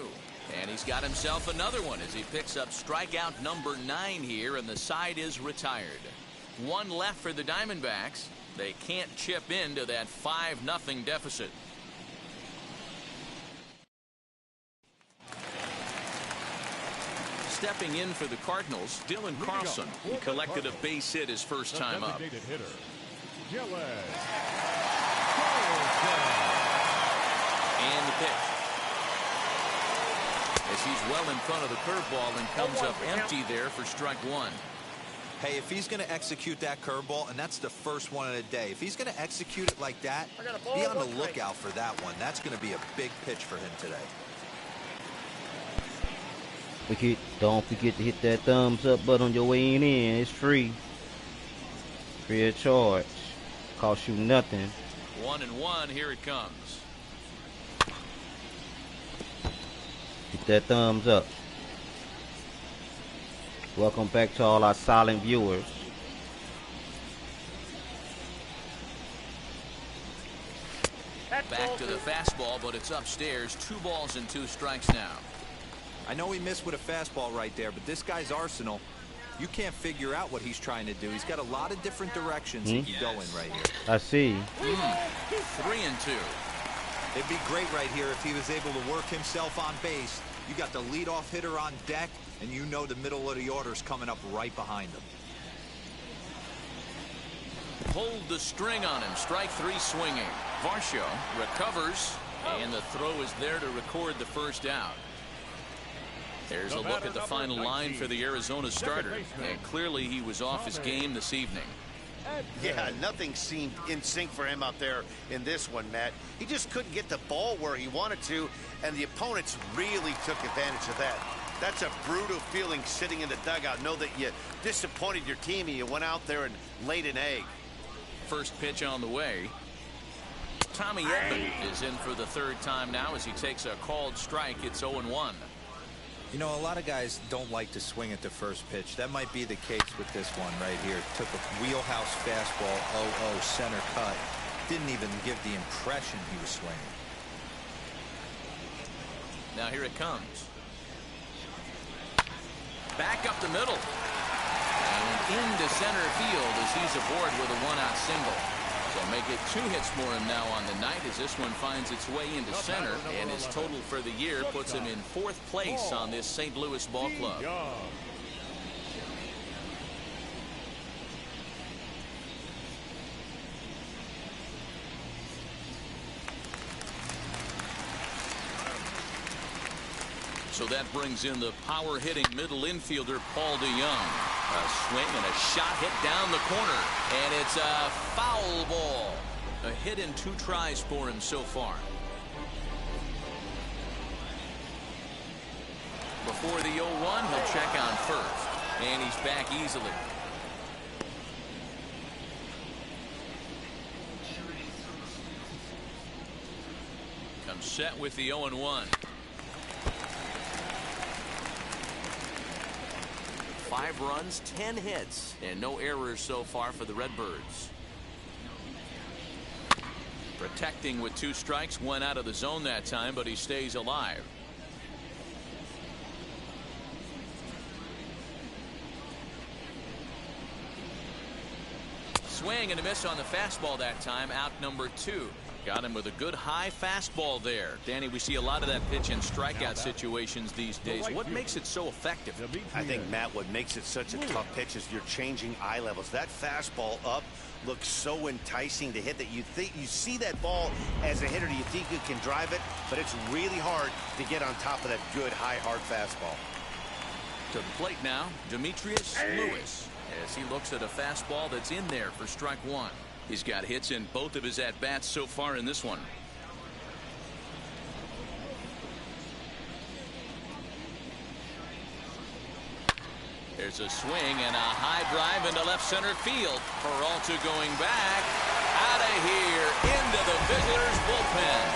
And he's got himself another one as he picks up strikeout number 9 here, and the side is retired. 1 left for the Diamondbacks. They can't chip into that 5-0 deficit. Stepping in for the Cardinals, Dylan Carlson. He collected a base hit his first time up. And the pitch. As he's well in front of the curveball and comes up empty there for strike 1. Hey, if he's going to execute that curveball, and that's the first one of the day, if he's going to execute it like that, be on the lookout for that one. That's going to be a big pitch for him today. Don't forget to hit that thumbs up button on your way in. It's free. Free of charge. Cost you nothing. 1-1. Here it comes. Hit that thumbs up. Welcome back to all our silent viewers. Back to the fastball, but it's upstairs. 2 balls and 2 strikes now. I know he missed with a fastball right there, but this guy's arsenal, you can't figure out what he's trying to do. He's got a lot of different directions he can go in right here. I see. 3-2. It'd be great right here if he was able to work himself on base. You got the leadoff hitter on deck, and you know the middle of the order's coming up right behind him. Hold the string on him. Strike 3 swinging. Varsho recovers, and the throw is there to record the first out. There's a look at the final line for the Arizona starter, and clearly he was off his game this evening. Yeah, nothing seemed in sync for him out there in this one, Matt. He just couldn't get the ball where he wanted to, and the opponents really took advantage of that. That's a brutal feeling sitting in the dugout. Know that you disappointed your team and you went out there and laid an egg. First pitch on the way. Tommy Edman is in for the third time now as he takes a called strike. It's 0-1. You know, a lot of guys don't like to swing at the first pitch. That might be the case with this one right here. Took a wheelhouse fastball, 0-0 center cut. Didn't even give the impression he was swinging. Now here it comes. Back up the middle. And into center field as he's aboard with a one-out single. So make it 2 hits for him now on the night as this one finds its way into center, and his total for the year puts him in 4th place on this St. Louis ball club. So that brings in the power-hitting middle infielder, Paul DeYoung. A swing and a shot hit down the corner, and it's a foul ball. A hit in 2 tries for him so far. Before the 0-1, he'll check on first, and he's back easily. Comes set with the 0-1. 5 runs, 10 hits, and no errors so far for the Redbirds. Protecting with 2 strikes, 1 out of the zone that time, but he stays alive. Swing and a miss on the fastball that time, out number 2. Got him with a good high fastball there. Danny, we see a lot of that pitch in strikeout situations these days. What makes it so effective? I think, Matt, what makes it such a tough pitch is you're changing eye levels. That fastball up looks so enticing to hit that you think you see that ball as a hitter. You think you can drive it, but it's really hard to get on top of that good high hard fastball. To the plate now, Demetrius Lewis, as he looks at a fastball that's in there for strike 1. He's got hits in both of his at-bats so far in this one. There's a swing and a high drive into left center field. Peralta going back. Out of here into the visitors' bullpen.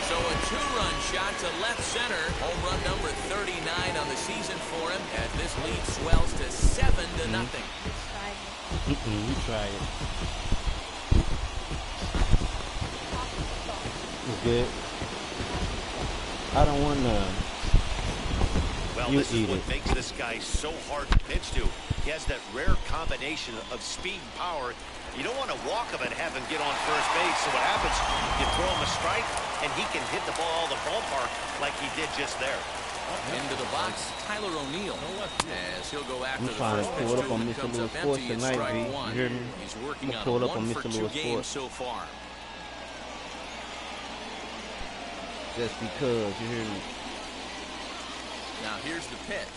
So a 2-run shot to left center. Home run number 39 on the season for him as this lead swells to 7-0. You try it. It's good. I don't want none. Well, this is what makes this guy so hard to pitch to. He has that rare combination of speed and power. You don't want to walk him and have him get on first base. So what happens, you throw him a strike, and he can hit the ball the ballpark like he did just there. Into the box, Tyler O'Neill, as he'll go after the trying first to pitch pull up to on him. Mr. Comes Lewis up Sports empty at tonight, strike B. You 1. hear me? He's working on pull a up on 1 Mr. for 2 Lewis games Sports. so far. Just because, you hear me? Now here's the pitch.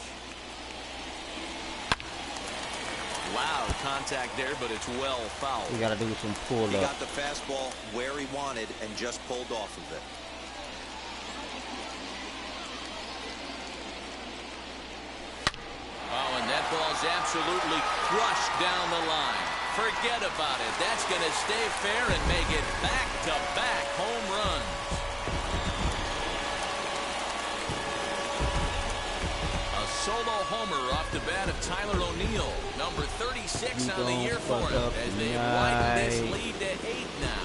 Loud contact there, but it's well fouled. We got to do some pull up. He got the fastball where he wanted and just pulled off of it. Oh, and that ball's absolutely crushed down the line. Forget about it. That's going to stay fair and make it back-to-back home runs. A solo homer off the bat of Tyler O'Neill, number 36 on the year for him, as they widen this lead to 8 now.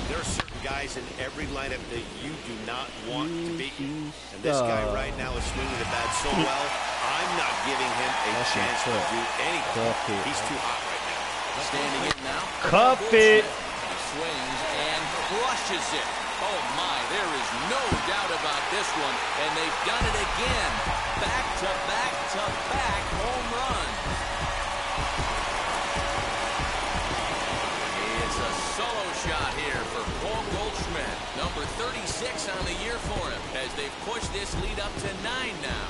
There are certain guys in every lineup that you do not want to beat you. And this guy right now is swinging the bat so well, I'm not giving him a chance to do anything. He's too hot right now. Standing in now. Cup it. He swings and crushes it. Oh my, there is no doubt about this one. And they've done it again. Back-to-back-to-back home runs. It's a solo shot here for Paul Goldschmidt, number 36 on the year for him, as they've pushed this lead up to 9 now.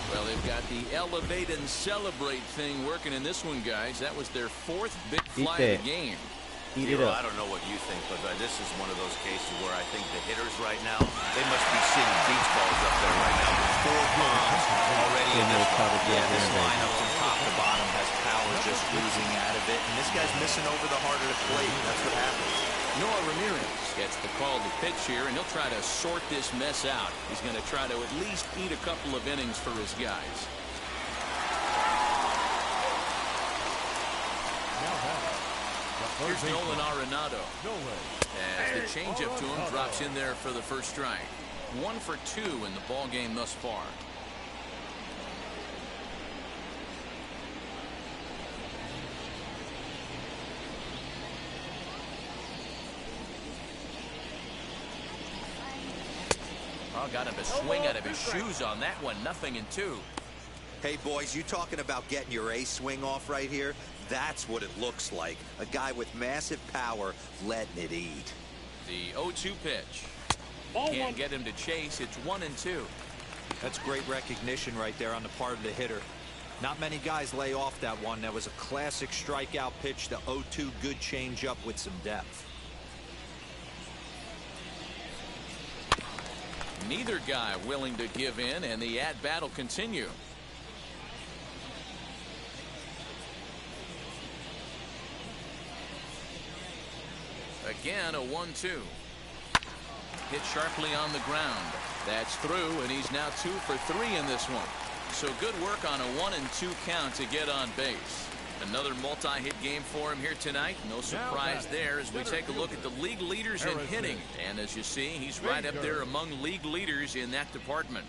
Well, they've got got the elevate and celebrate thing working in this one, guys. That was their 4th big fly of the game. Eat it up. I don't know what you think, but this is one of those cases where I think the hitters right now, they must be seeing beach balls up there right now. 4 bombs already in this one. Yeah, this lineup from top to bottom has power just oozing out of it. And this guy's missing over the heart of the plate. That's what happens. Noah Ramirez gets the call to pitch here, and he'll try to sort this mess out. He's going to try to at least eat a couple of innings for his guys. Here's Nolan Arenado. As the changeup to him drops in there for the first strike. 1 for 2 in the ball game thus far. Oh, got him to swing out of his shoes on that one. 0-2. Hey, boys, you talking about getting your ace swing off right here? That's what it looks like. A guy with massive power letting it eat. The 0-2 pitch. Can't get him to chase. It's 1-2. That's great recognition right there on the part of the hitter. Not many guys lay off that one. That was a classic strikeout pitch. The 0-2 good changeup with some depth. Neither guy willing to give in, and the at-bat will continue. Again, a 1-2. Hit sharply on the ground. That's through, and he's now 2 for 3 in this one. So good work on a 1-2 count to get on base. Another multi-hit game for him here tonight. No surprise there as we take a look at the league leaders in hitting. And as you see, he's right up there among league leaders in that department.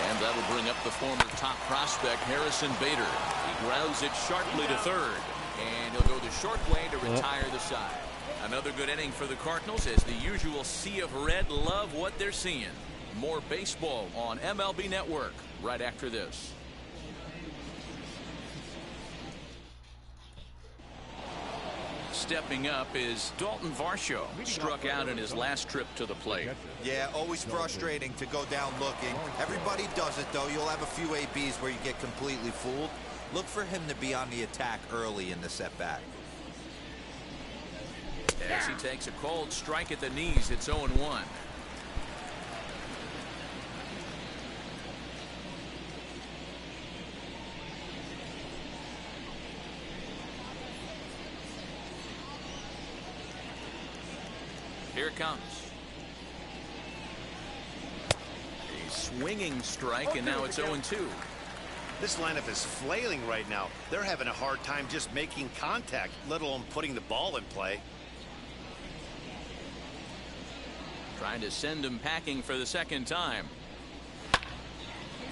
And that'll bring up the former top prospect, Harrison Bader. He grounds it sharply to third. And he'll go the short way to retire the side. Another good inning for the Cardinals as the usual sea of red love what they're seeing. More baseball on MLB Network right after this. Stepping up is Dalton Varsho. Struck out in his last trip to the plate. Yeah, always frustrating to go down looking. Everybody does it, though. You'll have a few ABs where you get completely fooled. Look for him to be on the attack early in the setback. As he takes a cold strike at the knees, it's 0-1. Here it comes. A swinging strike, and now it's 0-2. This lineup is flailing right now. They're having a hard time just making contact, let alone putting the ball in play. Trying to send him packing for the second time.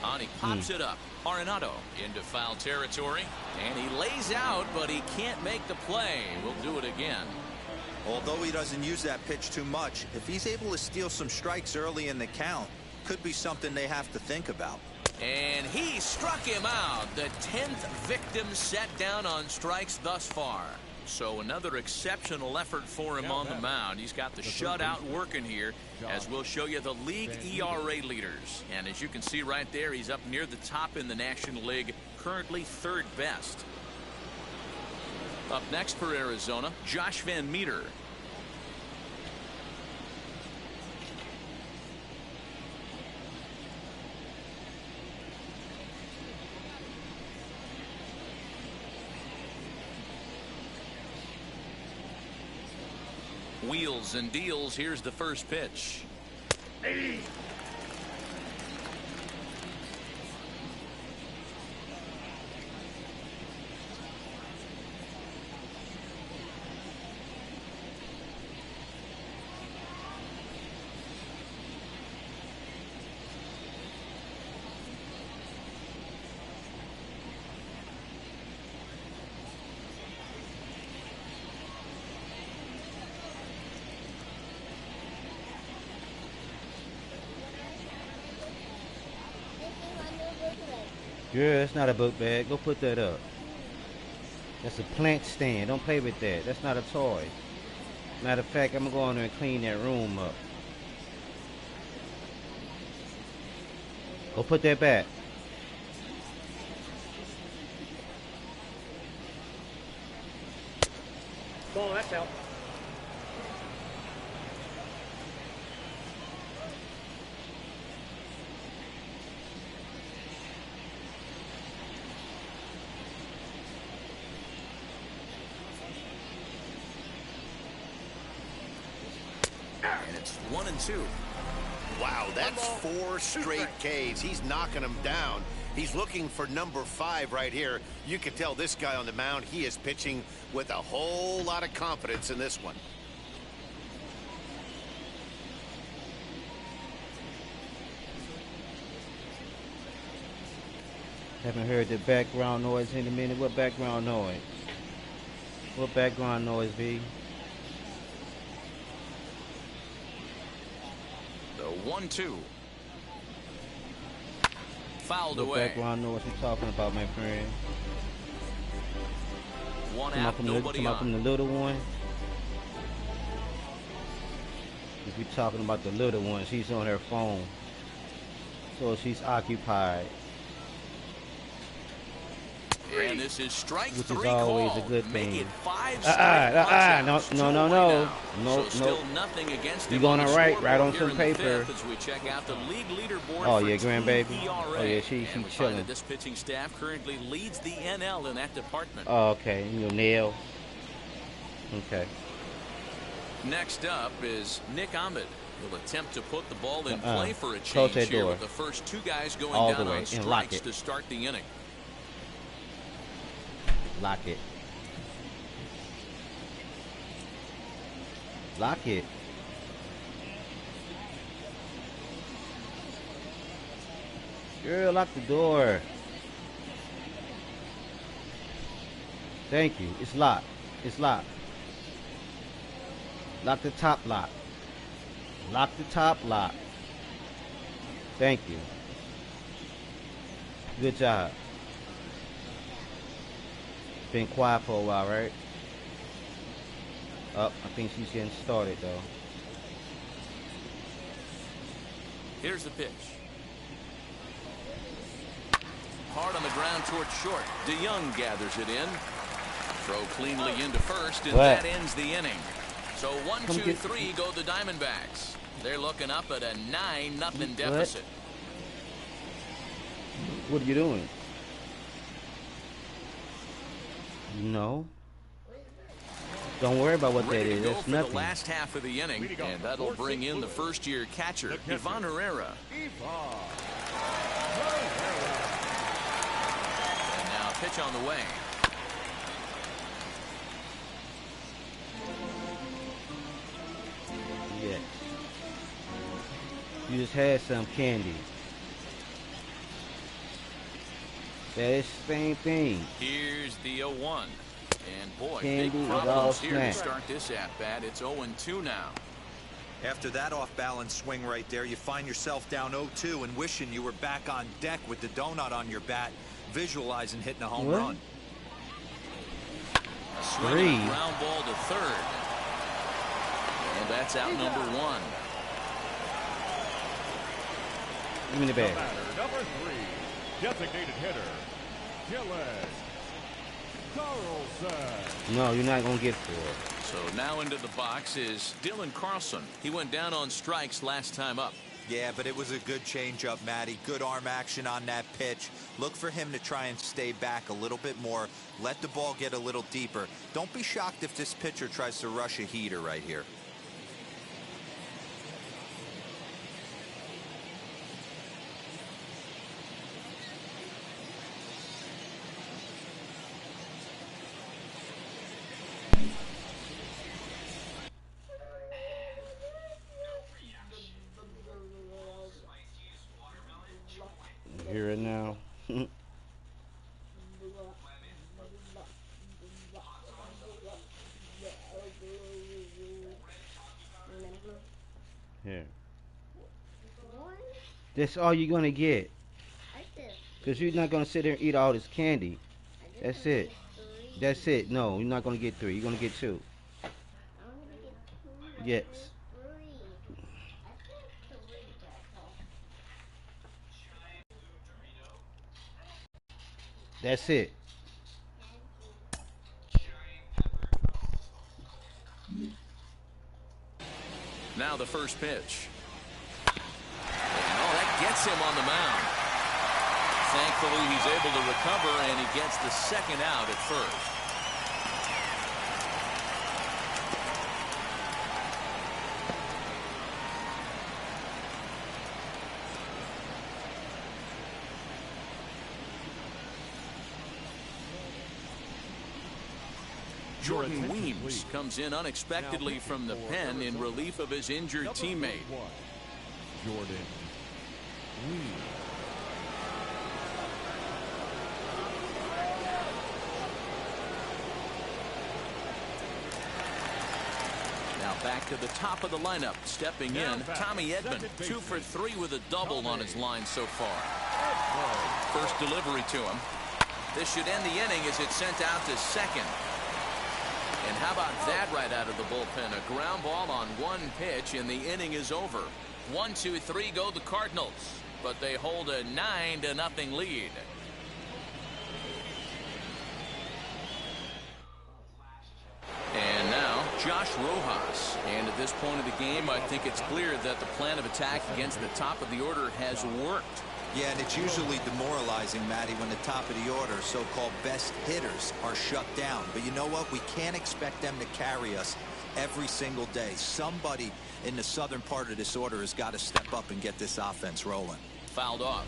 And he pops it up. Arenado into foul territory. And he lays out, but he can't make the play. We'll do it again. Although he doesn't use that pitch too much, if he's able to steal some strikes early in the count, could be something they have to think about. And he struck him out. The 10th victim set down on strikes thus far. So another exceptional effort for him on the mound. He's got the shutout working here, as we'll show you the league ERA leaders. And as you can see right there, he's up near the top in the National League, currently 3rd best. Up next for Arizona, Josh Van Meter. Wheels and deals. Here's the first pitch. Girl, that's not a book bag. Go put that up. That's a plant stand. Don't play with that. That's not a toy. Matter of fact, I'm gonna go in there and clean that room up. Go put that back. Ball, that's out. And it's 1-2. Wow, that's 4 straight Ks. He's knocking them down. He's looking for number 5 right here. You can tell this guy on the mound, he is pitching with a whole lot of confidence in this one. Haven't heard the background noise in a minute. What background noise? What background noise, V? The 1-2. Fouled What away. background noise we talking about, my friend? One Come out out, from nobody the on. little one. If we're talking about the little one, she's on her phone. So she's occupied. And this is strike Which is 3 always a called. good Make thing. it 5 straight punch-outs. No. 2 away now. No, So still nothing against You him on gonna the write scoreboard on here some in the paper. fifth as we check out the league leaderboard Oh, for yeah, team grandbaby. ERA. Oh, yeah, she And we find chilling. that this pitching staff currently leads the NL in that department. Oh, okay. Your nail. Okay. Next up is Nick Ahmed. He'll attempt to put the ball in play for a Close change that here door. with the first 2 guys going All down the way, on and lock strikes it. to start the inning. Lock it. Lock it. Girl, lock the door. Thank you. It's locked. It's locked. Lock the top lock. Lock the top lock. Thank you. Good job. Been quiet for a while, right? I think she's getting started though. Here's the pitch. Hard on the ground towards short. DeYoung gathers it in. Throw cleanly into first, and that ends the inning. So 1, 2, 3 go the Diamondbacks. They're looking up at a 9-0 deficit. What are you doing? No. Don't worry about what that Ready to is. go That's for nothing. the last half of the inning, and that'll bring in the first-year catcher, Ivan Herrera. And now pitch on the way. Yeah. You just had some candy. That is the same thing. Here's the 0-1. And boy, Candy big is all problems here to snack. start this at-bat. It's 0-2 now. After that off-balance swing right there, you find yourself down 0-2 and wishing you were back on deck with the donut on your bat, visualizing hitting a home run. Swinging a ground ball to third. And that's out number 1. Give me the bag. Number 3, designated hitter, Dylan Carlson. No, you're not going to get 4. So now into the box is Dylan Carlson. He went down on strikes last time up. Yeah, but it was a good changeup, Matty. Good arm action on that pitch. Look for him to try and stay back a little bit more. Let the ball get a little deeper. Don't be shocked if this pitcher tries to rush a heater right here. Hear it now. Here. That's all you're gonna get. Because you're not going to sit there and eat all this candy. That's it. That's it. No, you're not going to get 3. You're going to get 2. Yes. That's it. Now the first pitch. Oh, that gets him on the mound. Thankfully, he's able to recover, and he gets the second out at first. Jordan Weems comes in unexpectedly from the pen in relief of his injured teammate. Jordan Weems. Now back to the top of the lineup. Stepping in, Tommy Edman, 2 for 3 with a double on his line so far. First delivery to him. This should end the inning as it's sent out to second. And how about that right out of the bullpen? A ground ball on 1 pitch, and the inning is over. 1, 2, 3 go the Cardinals, but they hold a 9-0 lead. And now Josh Rojas. And at this point of the game, I think it's clear that the plan of attack against the top of the order has worked. Yeah, and it's usually demoralizing, Matty, when the top of the order, so-called best hitters, are shut down. But you know what? We can't expect them to carry us every single day. Somebody in the southern part of this order has got to step up and get this offense rolling. Fouled off.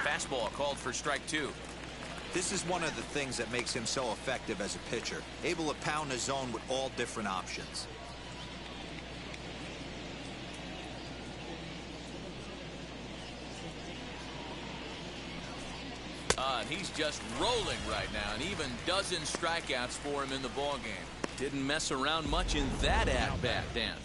Fastball called for strike 2. This is one of the things that makes him so effective as a pitcher, able to pound the zone with all different options. He's just rolling right now, and even dozen strikeouts for him in the ballgame. Didn't mess around much in that at-bat, Dan.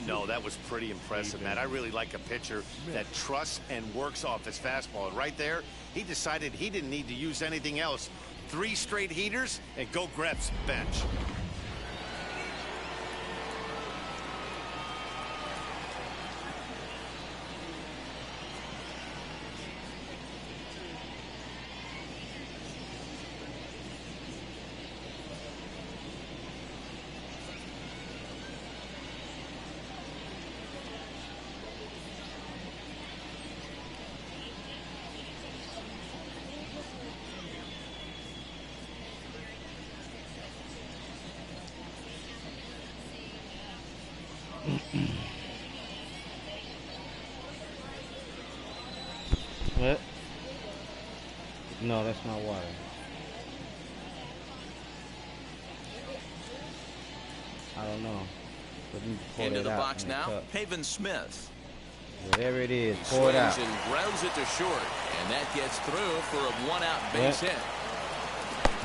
No, that was pretty impressive, Matt. I really like a pitcher that trusts and works off his fastball. And right there, he decided he didn't need to use anything else. 3 straight heaters and go grab some bench. What? No, that's not water. I don't know. But you pour Into that the out box in the now, cup. Pavin Smith. Whatever it is, He pour it out. swings and grounds it to short, and that gets through for a 1-out base hit.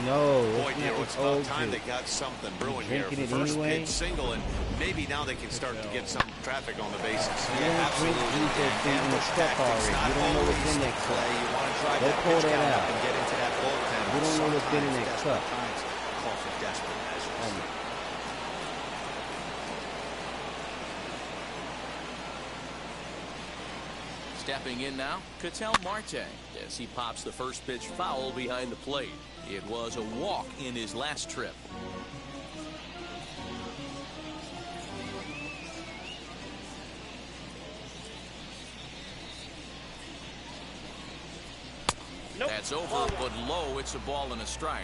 No, Boy, it's dear, not. it's It's about old time juice. they got something brewing here. Drinking it First anyway? pitch single, and maybe now they can start to get some traffic on the bases. You don't drink juice that's been in the cup already. You don't know what's in that cup. You want to drive Go that pour pitch that count out. up and get into that bullpen. You don't know what's been in that Desperate cup. times call for desperate measures. Stepping in now, Ketel Marte, as he pops the first pitch foul behind the plate. It was a walk in his last trip. Nope. That's over, but low. It's a ball and a strike.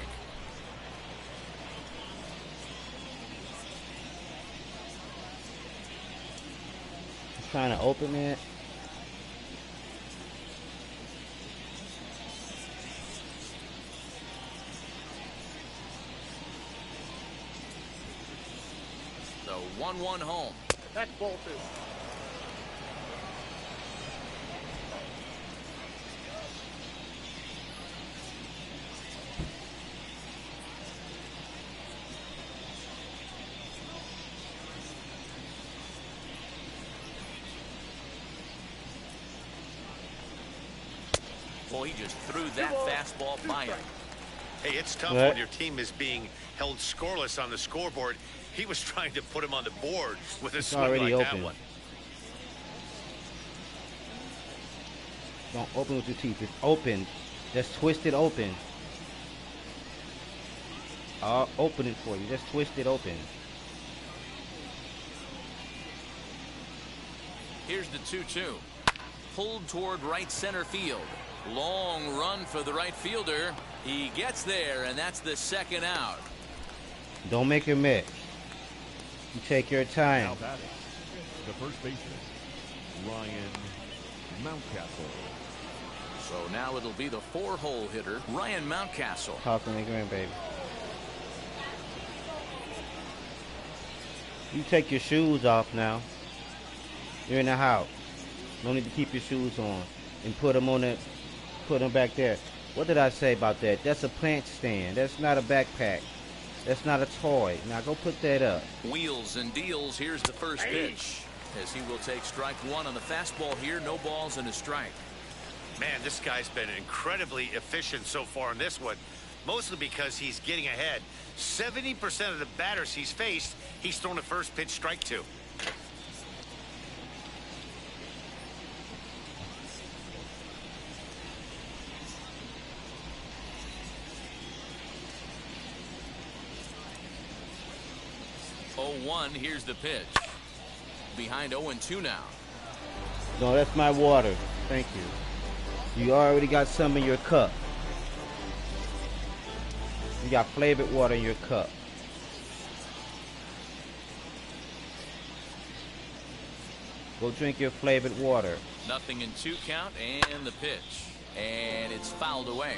Trying to open it. The 1-1 home. That's ball 2. Well, he just threw that fastball by him. Hey, it's tough What? when your team is being held scoreless on the scoreboard. He was trying to put him on the board with a swing already like open. that one. Don't open with your teeth. It's open. Just twist it open. I'll open it for you. Just twist it open. Here's the 2-2. Pulled toward right center field. Long run for the right fielder. He gets there, and that's the second out. Don't make a mess. You take your time. Now batting, the first baseman, Ryan Mountcastle. So now it'll be the 4-hole hitter, Ryan Mountcastle. Talking to grandbaby. You take your shoes off now. You're in the house. No need to keep your shoes on and put them on put them back there. What did I say about that? That's a plant stand. That's not a backpack. That's not a toy. Now go put that up. Wheels and deals. Here's the first pitch. As he will take strike one on the fastball here. No balls and a strike. Man, this guy's been incredibly efficient so far in this one, mostly because he's getting ahead. 70% of the batters he's faced, he's thrown a first pitch strike to. Here's the pitch. Behind 0-2 now. No, that's my water. Thank you. You already got some in your cup. You got flavored water in your cup. Go drink your flavored water. Nothing in 2 count and the pitch. And it's fouled away.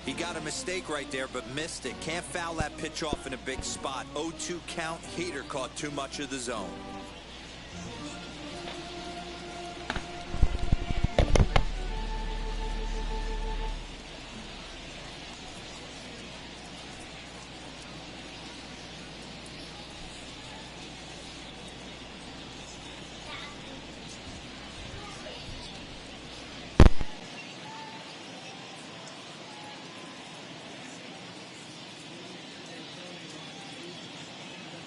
He got a mistake right there, but missed it. Can't foul that pitch off in a big spot. 0-2 count. Heater caught too much of the zone.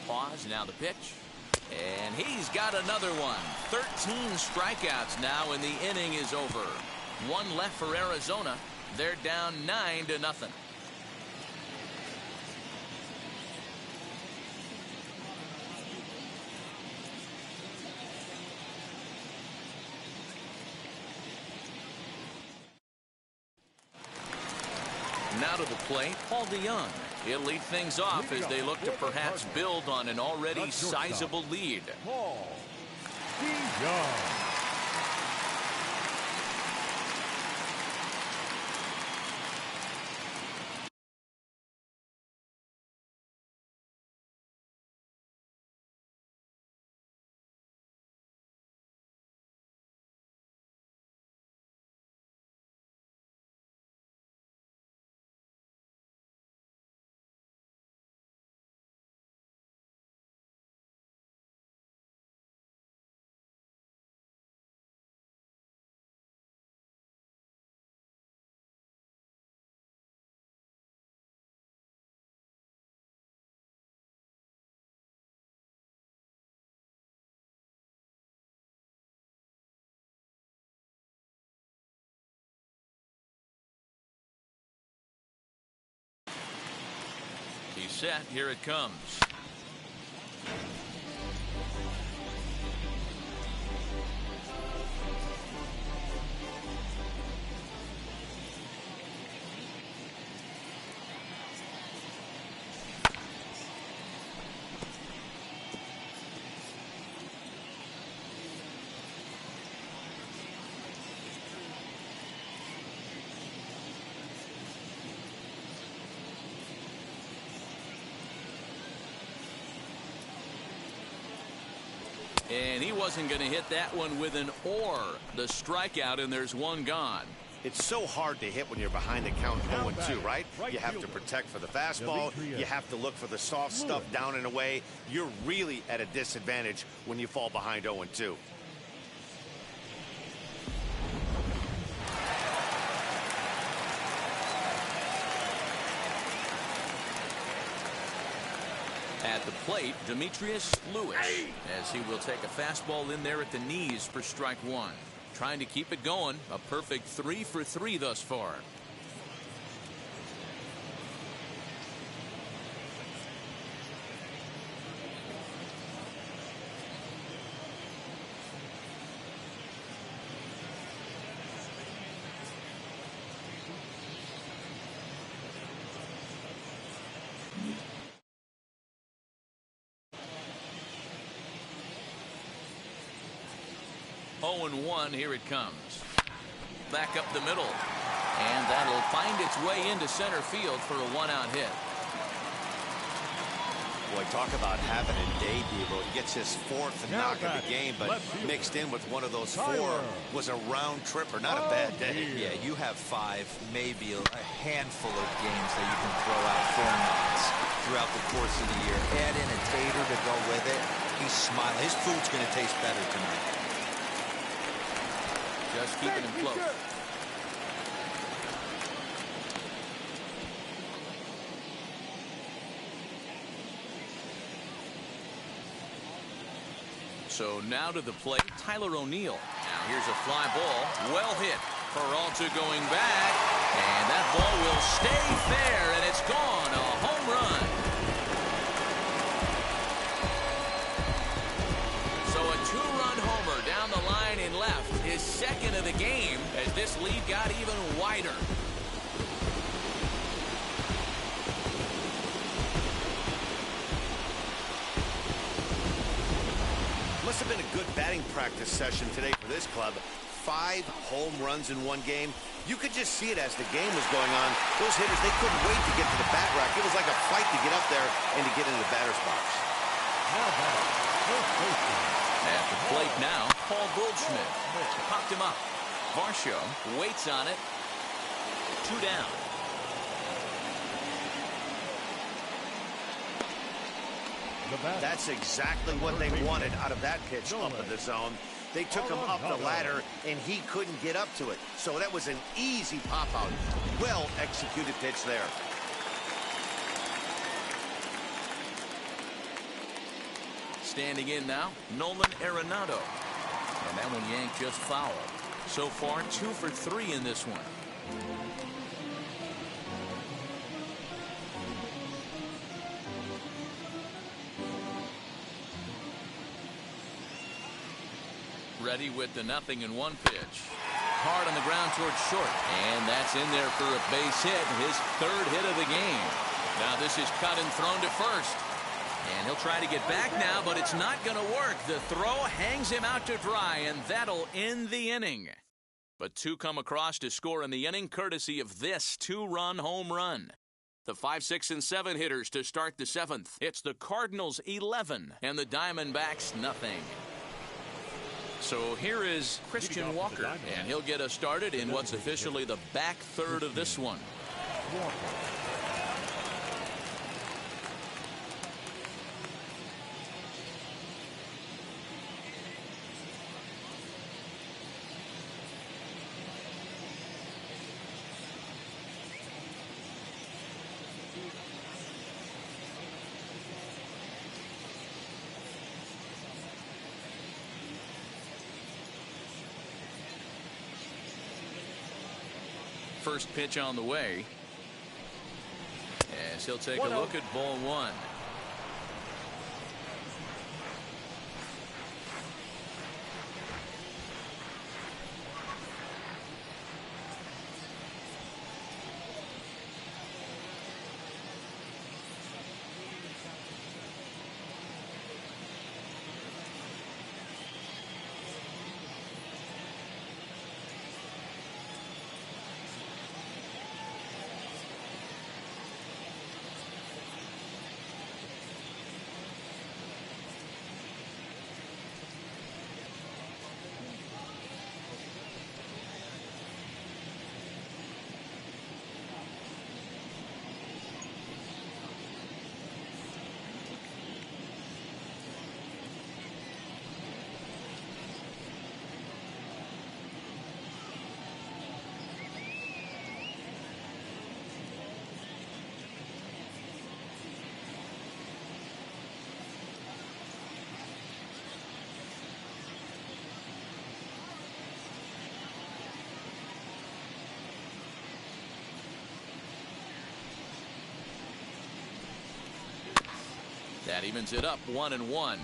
Pause, now the pitch. And he's got another one. 13 strikeouts now, and the inning is over. One left for Arizona. They're down 9-0. Now to the plate, Paul DeYoung. He'll lead things off as they look to perhaps build on an already sizable lead. Paul DeYoung. He's set. Here it comes. And he wasn't going to hit that one with an or. The strikeout, and there's one gone. It's so hard to hit when you're behind the count 0-2, right? You have to protect for the fastball. You have to look for the soft stuff down and away. You're really at a disadvantage when you fall behind 0-2. the plate, Demetrius Lewis, as he will take a fastball in there at the knees for strike one. Trying to keep it going. A perfect 3 for 3 thus far. Oh, and 1, here it comes. Back up the middle. And that'll find its way into center field for a 1-out hit. Boy, talk about having a day, Devo. He gets his 4th knock of the game, but mixed in with one of those 4 was a round tripper. Not a bad day. Yeah, you have 5, maybe a handful of games that you can throw out 4 knocks throughout the course of the year. Add in a tater to go with it. He's smiling. His food's going to taste better tonight. Just keeping him close. So now to the plate, Tyler O'Neill. Now here's a fly ball, well hit. Peralta going back, and that ball will stay fair, and it's gone. A home run. So a 2-run homer down the line in left, his 2nd of the game, as this lead got even wider. Must have been a good batting practice session today for this club. 5 home runs in one game. You could just see it as the game was going on. Those hitters, they couldn't wait to get to the bat rack. It was like a fight to get up there and to get into the batter's box. At the plate now, Paul Goldschmidt. Popped him up. Varsho waits on it. 2 down. That's exactly what they wanted out of that pitch up in the zone. They took him up the ladder, and he couldn't get up to it. So that was an easy pop-out. Well-executed pitch there. Standing in now, Nolan Arenado. And that one yanked just foul. So far, 2 for 3 in this one. Ready with the 0-1 pitch. Hard on the ground towards short. And that's in there for a base hit. His 3rd hit of the game. Now this is cut and thrown to first. And he'll try to get back now, but it's not going to work. The throw hangs him out to dry, and that'll end the inning. But 2 come across to score in the inning, courtesy of this 2-run home run. The 5, 6, and 7 hitters to start the 7th. It's the Cardinals 11 and the Diamondbacks nothing. So here is Christian Walker, and he'll get us started in what's officially the back third of this one. First pitch on the way, as he'll take a look at ball 1. That evens it up 1-1.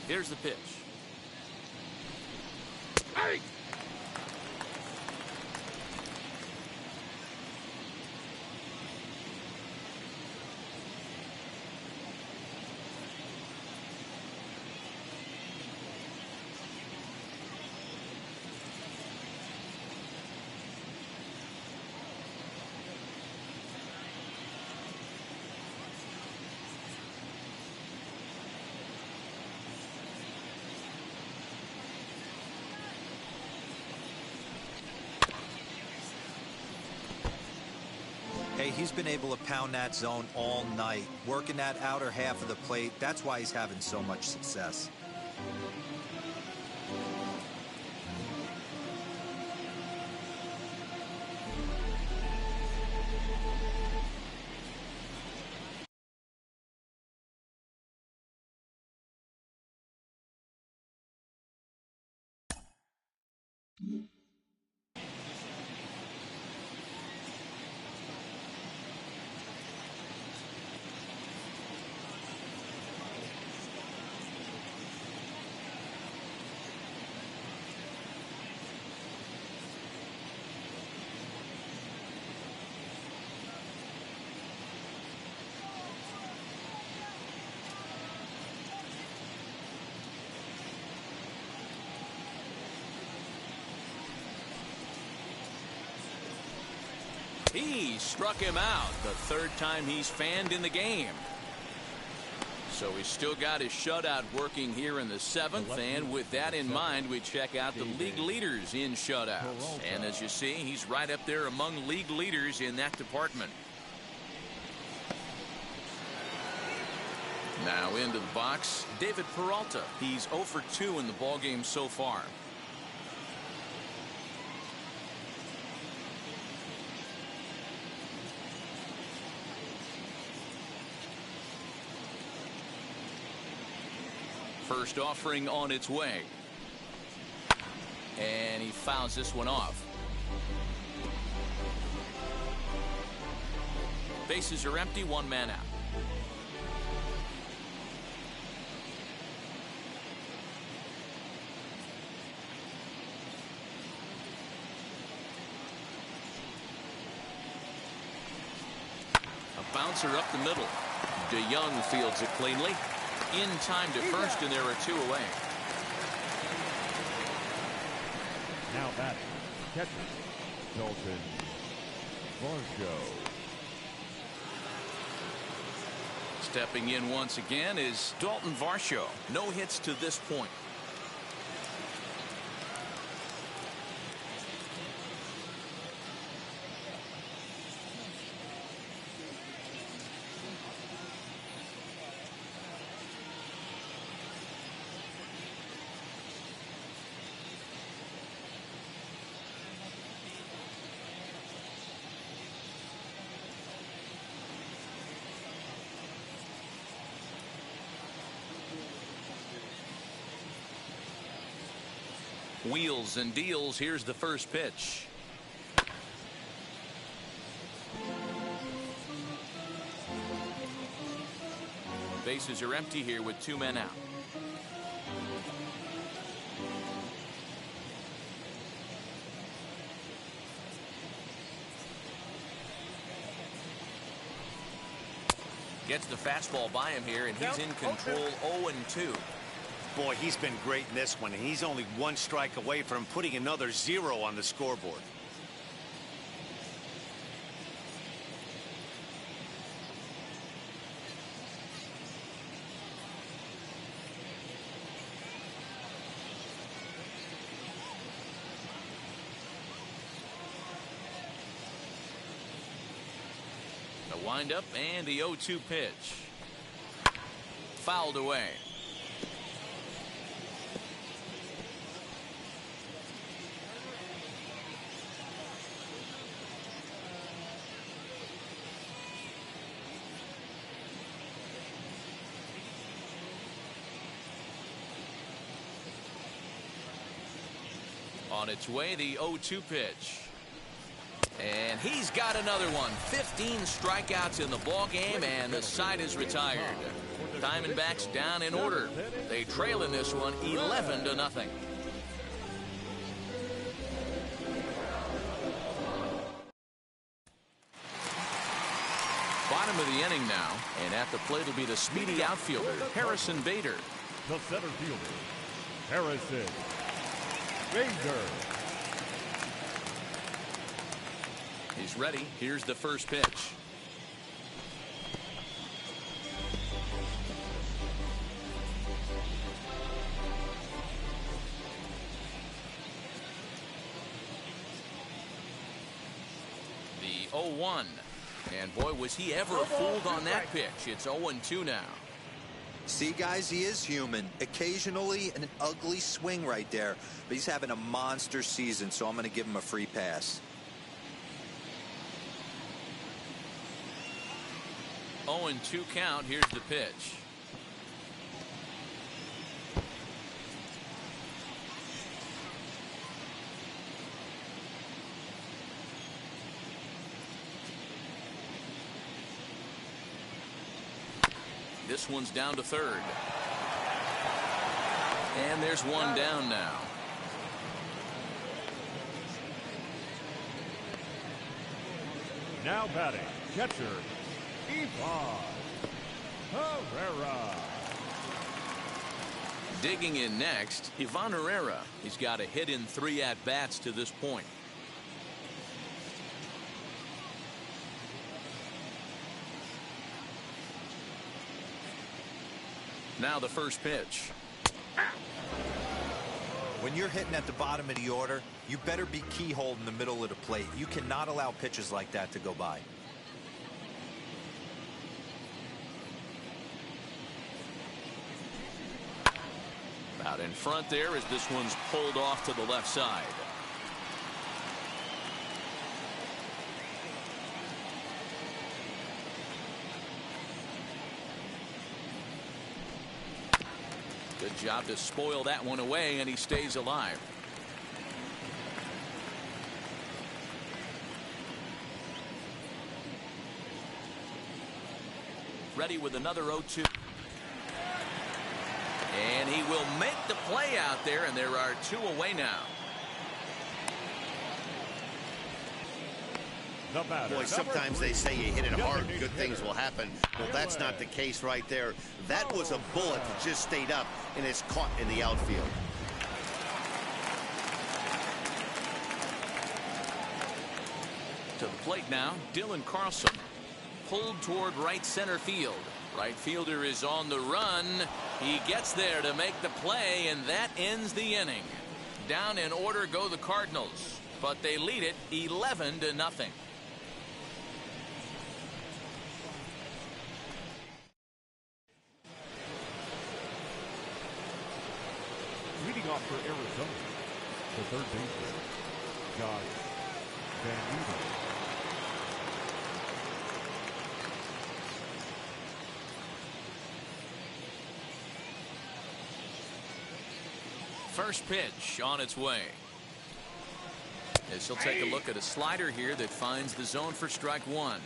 Here's the pitch. Hey! Hey, he's been able to pound that zone all night, working that outer half of the plate. That's why he's having so much success. He struck him out the third time he's fanned in the game. So he's still got his shutout working here in the seventh, and with that in mind, we check out the league leaders in shutouts. And as you see, he's right up there among league leaders in that department. Now into the box, David Peralta. He's 0 for 2 in the ballgame so far. First offering on its way. And he fouls this one off. Bases are empty, one man out. A bouncer up the middle. DeYoung fields it cleanly. In time to first, and there are 2 away. Now batting, catcher, Dalton Varsho. Stepping in once again is Dalton Varsho. No hits to this point. Wheels and deals. Here's the first pitch. Bases are empty here with 2 men out. Gets the fastball by him here, and he's in control. 0-2. Boy, he's been great in this one, and he's only 1 strike away from putting another 0 on the scoreboard. The windup and the 0-2 pitch. Fouled away. On its way, the 0-2 pitch. And he's got another one. 15 strikeouts in the ball game, and the side is retired. Diamondbacks down in order. They trail in this one 11-0. Bottom of the inning now, and at the plate will be the speedy outfielder, Harrison Bader. The center fielder, Harrison Bader. He's ready. Here's the first pitch. The 0-1. And boy, was he ever fooled on that pitch. It's 0-2 now. See, guys, he is human. Occasionally an ugly swing right there, but he's having a monster season, so I'm going to give him a free pass. 0-2 count. Here's the pitch. This one's down to third. And there's one down now. Now batting, catcher, Ivan Herrera. Digging in next, Ivan Herrera. He's got a hit in 3 at-bats to this point. Now the first pitch. When you're hitting at the bottom of the order, you better be keyhole in the middle of the plate. You cannot allow pitches like that to go by. Out in front there as this one's pulled off to the left side. Good job to spoil that one away, and he stays alive. Ready with another 0-2. And he will make the play out there, and there are 2 away now. Boy, sometimes they say you hit it hard, good things will happen. Well, that's not the case right there. That was a bullet that just stayed up and is caught in the outfield. To the plate now, Dylan Carlson. Pulled toward right center field. Right fielder is on the run. He gets there to make the play, and that ends the inning. Down in order go the Cardinals, but they lead it 11-0. Leading off for Arizona, the third baseman, Josh Van Meter. First pitch on its way. As he'll take a look at a slider here that finds the zone for strike 1.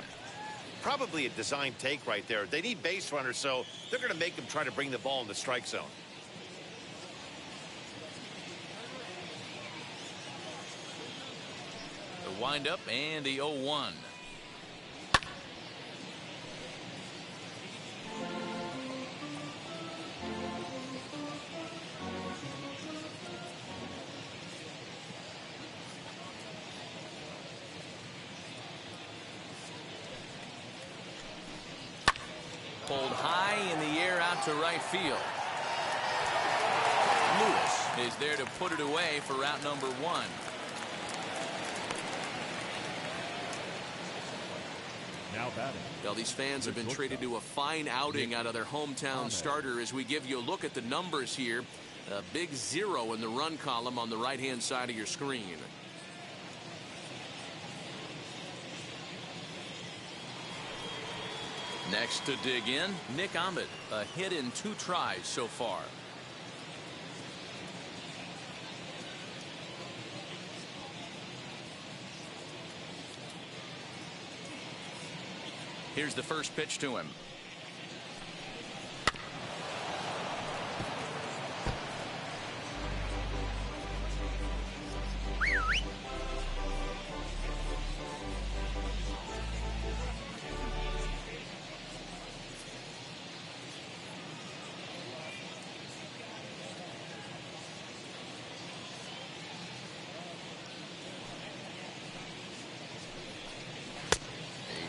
Probably a design take right there. They need base runners, so they're going to make them try to bring the ball in the strike zone. The windup and the 0-1. Pulled high in the air out to right field. Lewis is there to put it away for out number 1. Now batting. Well, these fans have been treated to a fine outing out of their hometown starter as we give you a look at the numbers here. A big 0 in the run column on the right-hand side of your screen. Next to dig in, Nick Ahmed, a hit in 2 tries so far. Here's the first pitch to him.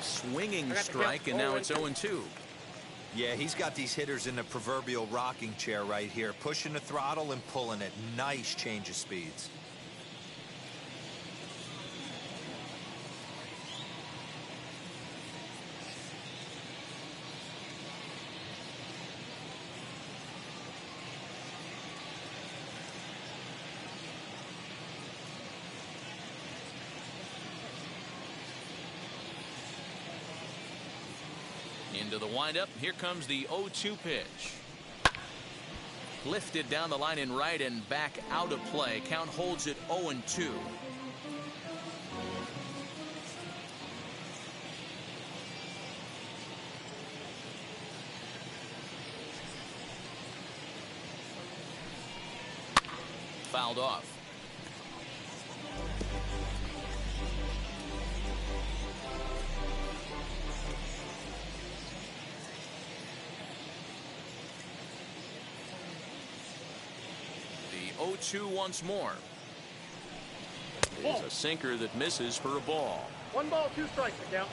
Swinging strike, and now it's 0-2. Yeah, he's got these hitters in the proverbial rocking chair right here, pushing the throttle and pulling it. Nice change of speeds. Into the windup. Here comes the 0-2 pitch. Lifted down the line in right and back out of play. Count holds it 0-2. Fouled off. The 0-2 once more. Is a sinker that misses for a ball. 1 ball, 2 strikes to count.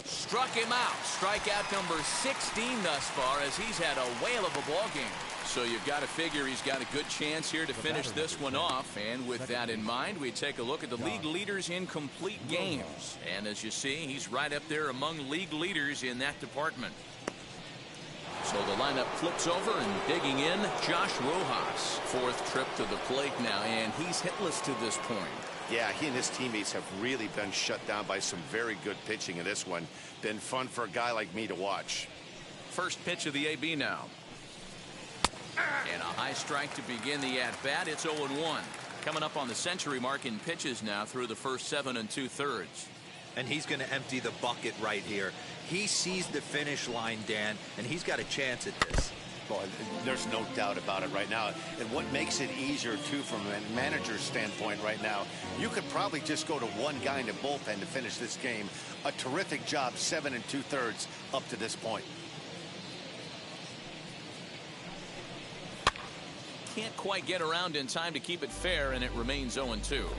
Struck him out. Strikeout number 16 thus far as he's had a whale of a ball game. So you've got to figure he's got a good chance here to finish this one off. And with that in mind, we take a look at the league leaders in complete games. And as you see, he's right up there among league leaders in that department. So the lineup flips over and digging in, Josh Rojas. 4th trip to the plate now, and he's hitless to this point. Yeah, he and his teammates have really been shut down by some very good pitching in this one. Been fun for a guy like me to watch. First pitch of the AB now. And a high strike to begin the at-bat. It's 0-1. Coming up on the century mark in pitches now through the first 7 2/3. And he's going to empty the bucket right here. He sees the finish line, Dan, and he's got a chance at this. Boy, there's no doubt about it right now. And what makes it easier, too, from a manager's standpoint right now, you could probably just go to one guy in the bullpen to finish this game. A terrific job, 7 2/3 up to this point. Can't quite get around in time to keep it fair, and it remains 0-2.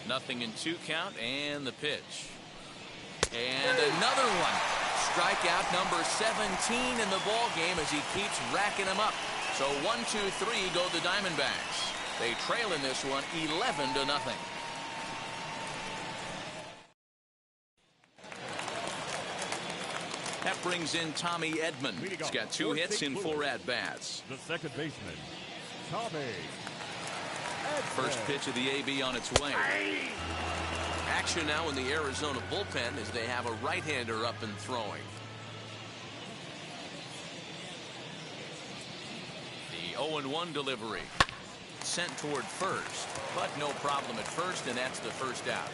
Nothing in 2 count, and the pitch. And another one. Strikeout number 17 in the ball game as he keeps racking them up. So 1-2-3 go the Diamondbacks. They trail in this one 11-0. That brings in Tommy Edman. He's got 2 hits in 4 at-bats. The second baseman, Tommy. First pitch of the AB on its way. Action now in the Arizona bullpen as they have a right-hander up and throwing. The 0-1 delivery. Sent toward first, but no problem at first, and that's the first out.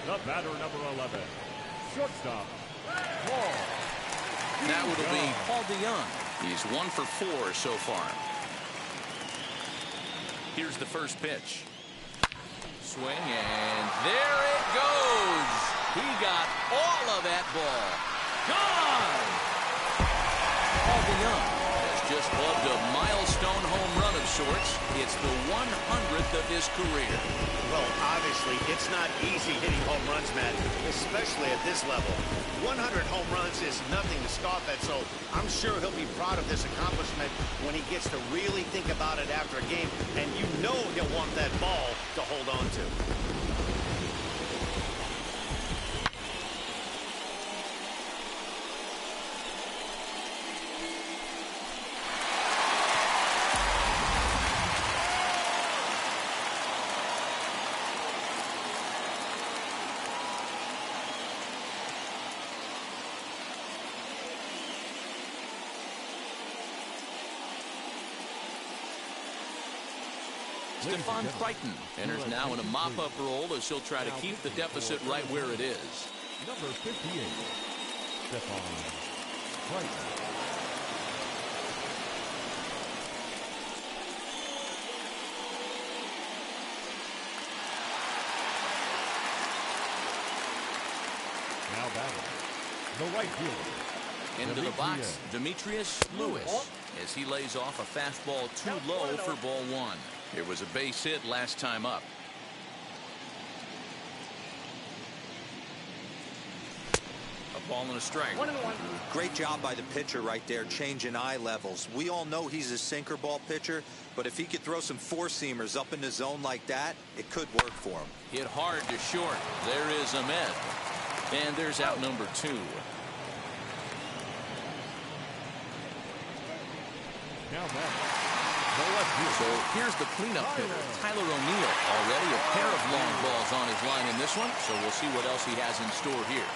The batter, number 11, shortstop, Paul. Now it'll be Paul DeYoung. He's 1 for 4 so far. Here's the first pitch. Swing, and there it goes. He got all of that ball. Gone! Paul DeYoung has just gloved a milestone home run of sorts. It's the 100th of his career. Well, obviously, it's not easy hitting home runs, Matt, especially at this level. 100 home runs is nothing to scoff at, so I'm sure he'll be proud of this accomplishment when he gets to really think about it after a game, and you know he'll want that ball to hold on to. Stephon Crichton enters now in a mop-up role as he'll try to keep the deficit right where it is. Number 58, Stephon Crichton. Now batting, the right fielder. Into the box, Demetrius Lewis, as he lays off a fastball too low for ball one. It was a base hit last time up. A ball and a strike. 1-1. Great job by the pitcher right there, changing eye levels. We all know he's a sinker ball pitcher, but if he could throw some four-seamers up in the zone like that, it could work for him. Hit hard to short. There is Ahmed. And there's out number two. Now batting, the left fielder. So here's the cleanup hitter, Tyler O'Neill. Already a pair of long balls on his line in this one, so we'll see what else he has in store here.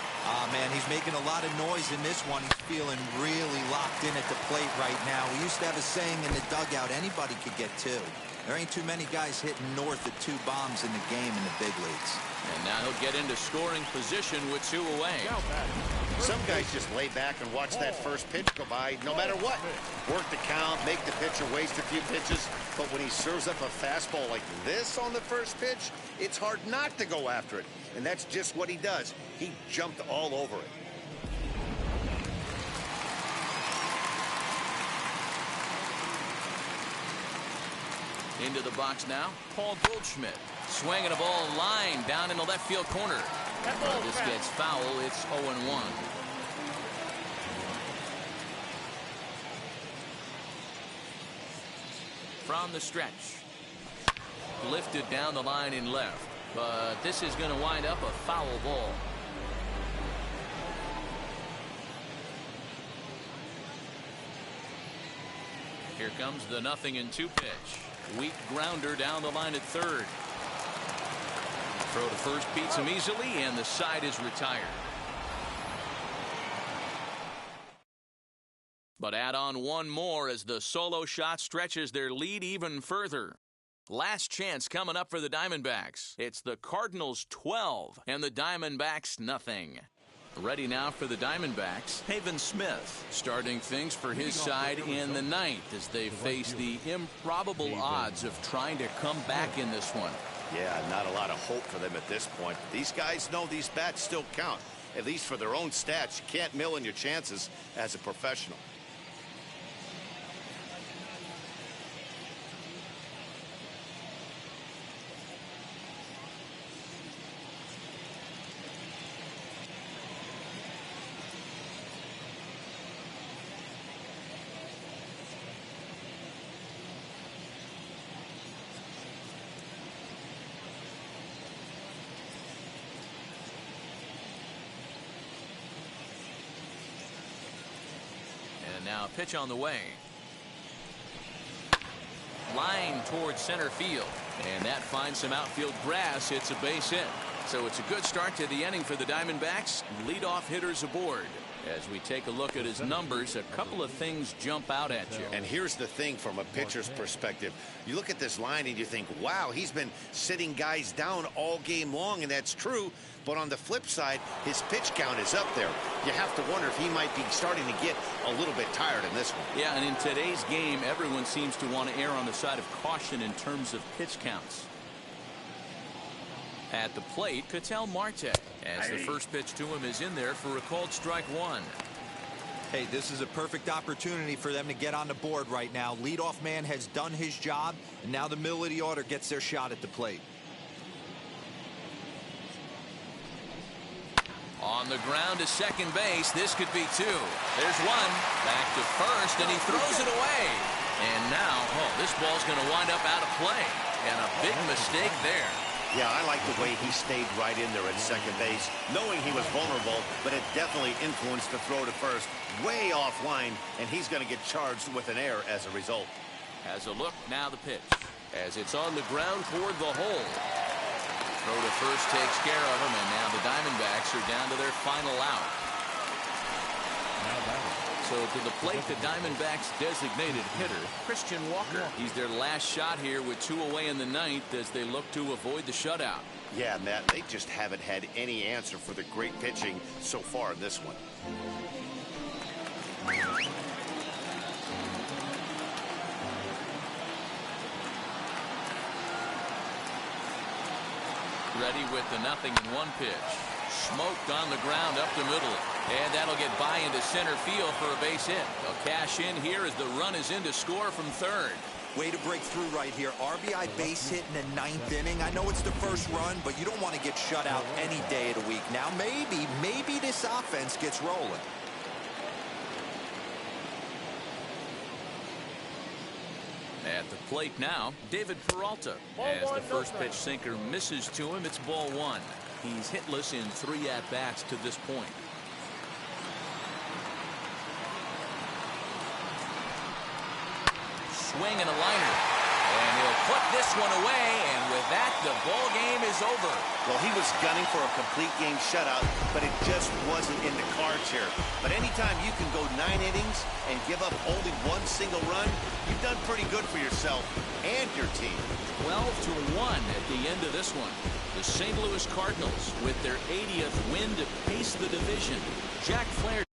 Man, he's making a lot of noise in this one. He's feeling really locked in at the plate right now. We used to have a saying in the dugout, anybody could get two. There ain't too many guys hitting north of 2 bombs in the game in the big leagues. And now he'll get into scoring position with 2 away. Now batting, Some guys just lay back and watch that first pitch go by no matter what. Work the count, make the pitcher waste a few pitches, but when he serves up a fastball like this on the first pitch, it's hard not to go after it. And that's just what he does. He jumped all over it. Into the box now, Paul Goldschmidt. Swinging a ball line down in the left field corner. This gets foul. It's 0-1. From the stretch. Lifted down the line in left. But this is going to wind up a foul ball. Here comes the 0-2 pitch. Weak grounder down the line at third. Throw to first beats him easily, and the side is retired. But add on one more as the solo shot stretches their lead even further. Last chance coming up for the Diamondbacks. It's the Cardinals 12 and the Diamondbacks nothing. Ready now for the Diamondbacks, Haven Smith, starting things for his side in the ninth as they face the improbable odds of trying to come back in this one. Yeah, not a lot of hope for them at this point. These guys know these bats still count, at least for their own stats. You can't mill in your chances as a professional. Now pitch on the way. Line towards center field. And that finds some outfield grass. It's a base hit. So it's a good start to the inning for the Diamondbacks. Leadoff hitters aboard. As we take a look at his numbers, a couple of things jump out at you. And here's the thing from a pitcher's perspective. You look at this line and you think, wow, he's been sitting guys down all game long, and that's true. But on the flip side, his pitch count is up there. You have to wonder if he might be starting to get a little bit tired in this one. Yeah, and in today's game, everyone seems to want to err on the side of caution in terms of pitch counts. At the plate, Ketel Marte, as the first pitch to him is in there for a called strike one. Hey, this is a perfect opportunity for them to get on the board right now. Leadoff man has done his job, and now the middle of the order gets their shot at the plate. On the ground to second base. This could be two. There's one. Back to first, and he throws it away. And now, this ball's going to wind up out of play. And a big mistake there. Yeah, I like the way he stayed right in there at second base, knowing he was vulnerable, but it definitely influenced the throw to first, way offline, and he's going to get charged with an error as a result. Has a look, now the pitch. As it's on the ground toward the hole. Throw to first takes care of him, and now the Diamondbacks are down to their final out. So to the plate, the Diamondbacks designated hitter, Christian Walker. He's their last shot here with 2 away in the ninth as they look to avoid the shutout. Yeah, Matt, they just haven't had any answer for the great pitching so far in this one. Ready with the 0-1 pitch. Smoked on the ground up the middle. And that'll get by into center field for a base hit. They'll cash in here as the run is in to score from third. Way to break through right here. RBI base hit in the 9th inning. I know it's the first run, but you don't want to get shut out any day of the week. Now maybe this offense gets rolling. At the plate now, David Peralta. As the first pitch sinker misses to him, it's ball 1. He's hitless in 3 at-bats to this point. Swing and a liner. And he'll put this one away, and with that, the ball game is over. Well, he was gunning for a complete game shutout, but it just wasn't in the cards here. But anytime you can go 9 innings and give up only 1 single run, you've done pretty good for yourself and your team. 12-1 at the end of this one. The St. Louis Cardinals with their 80th win to pace the division. Jack Flair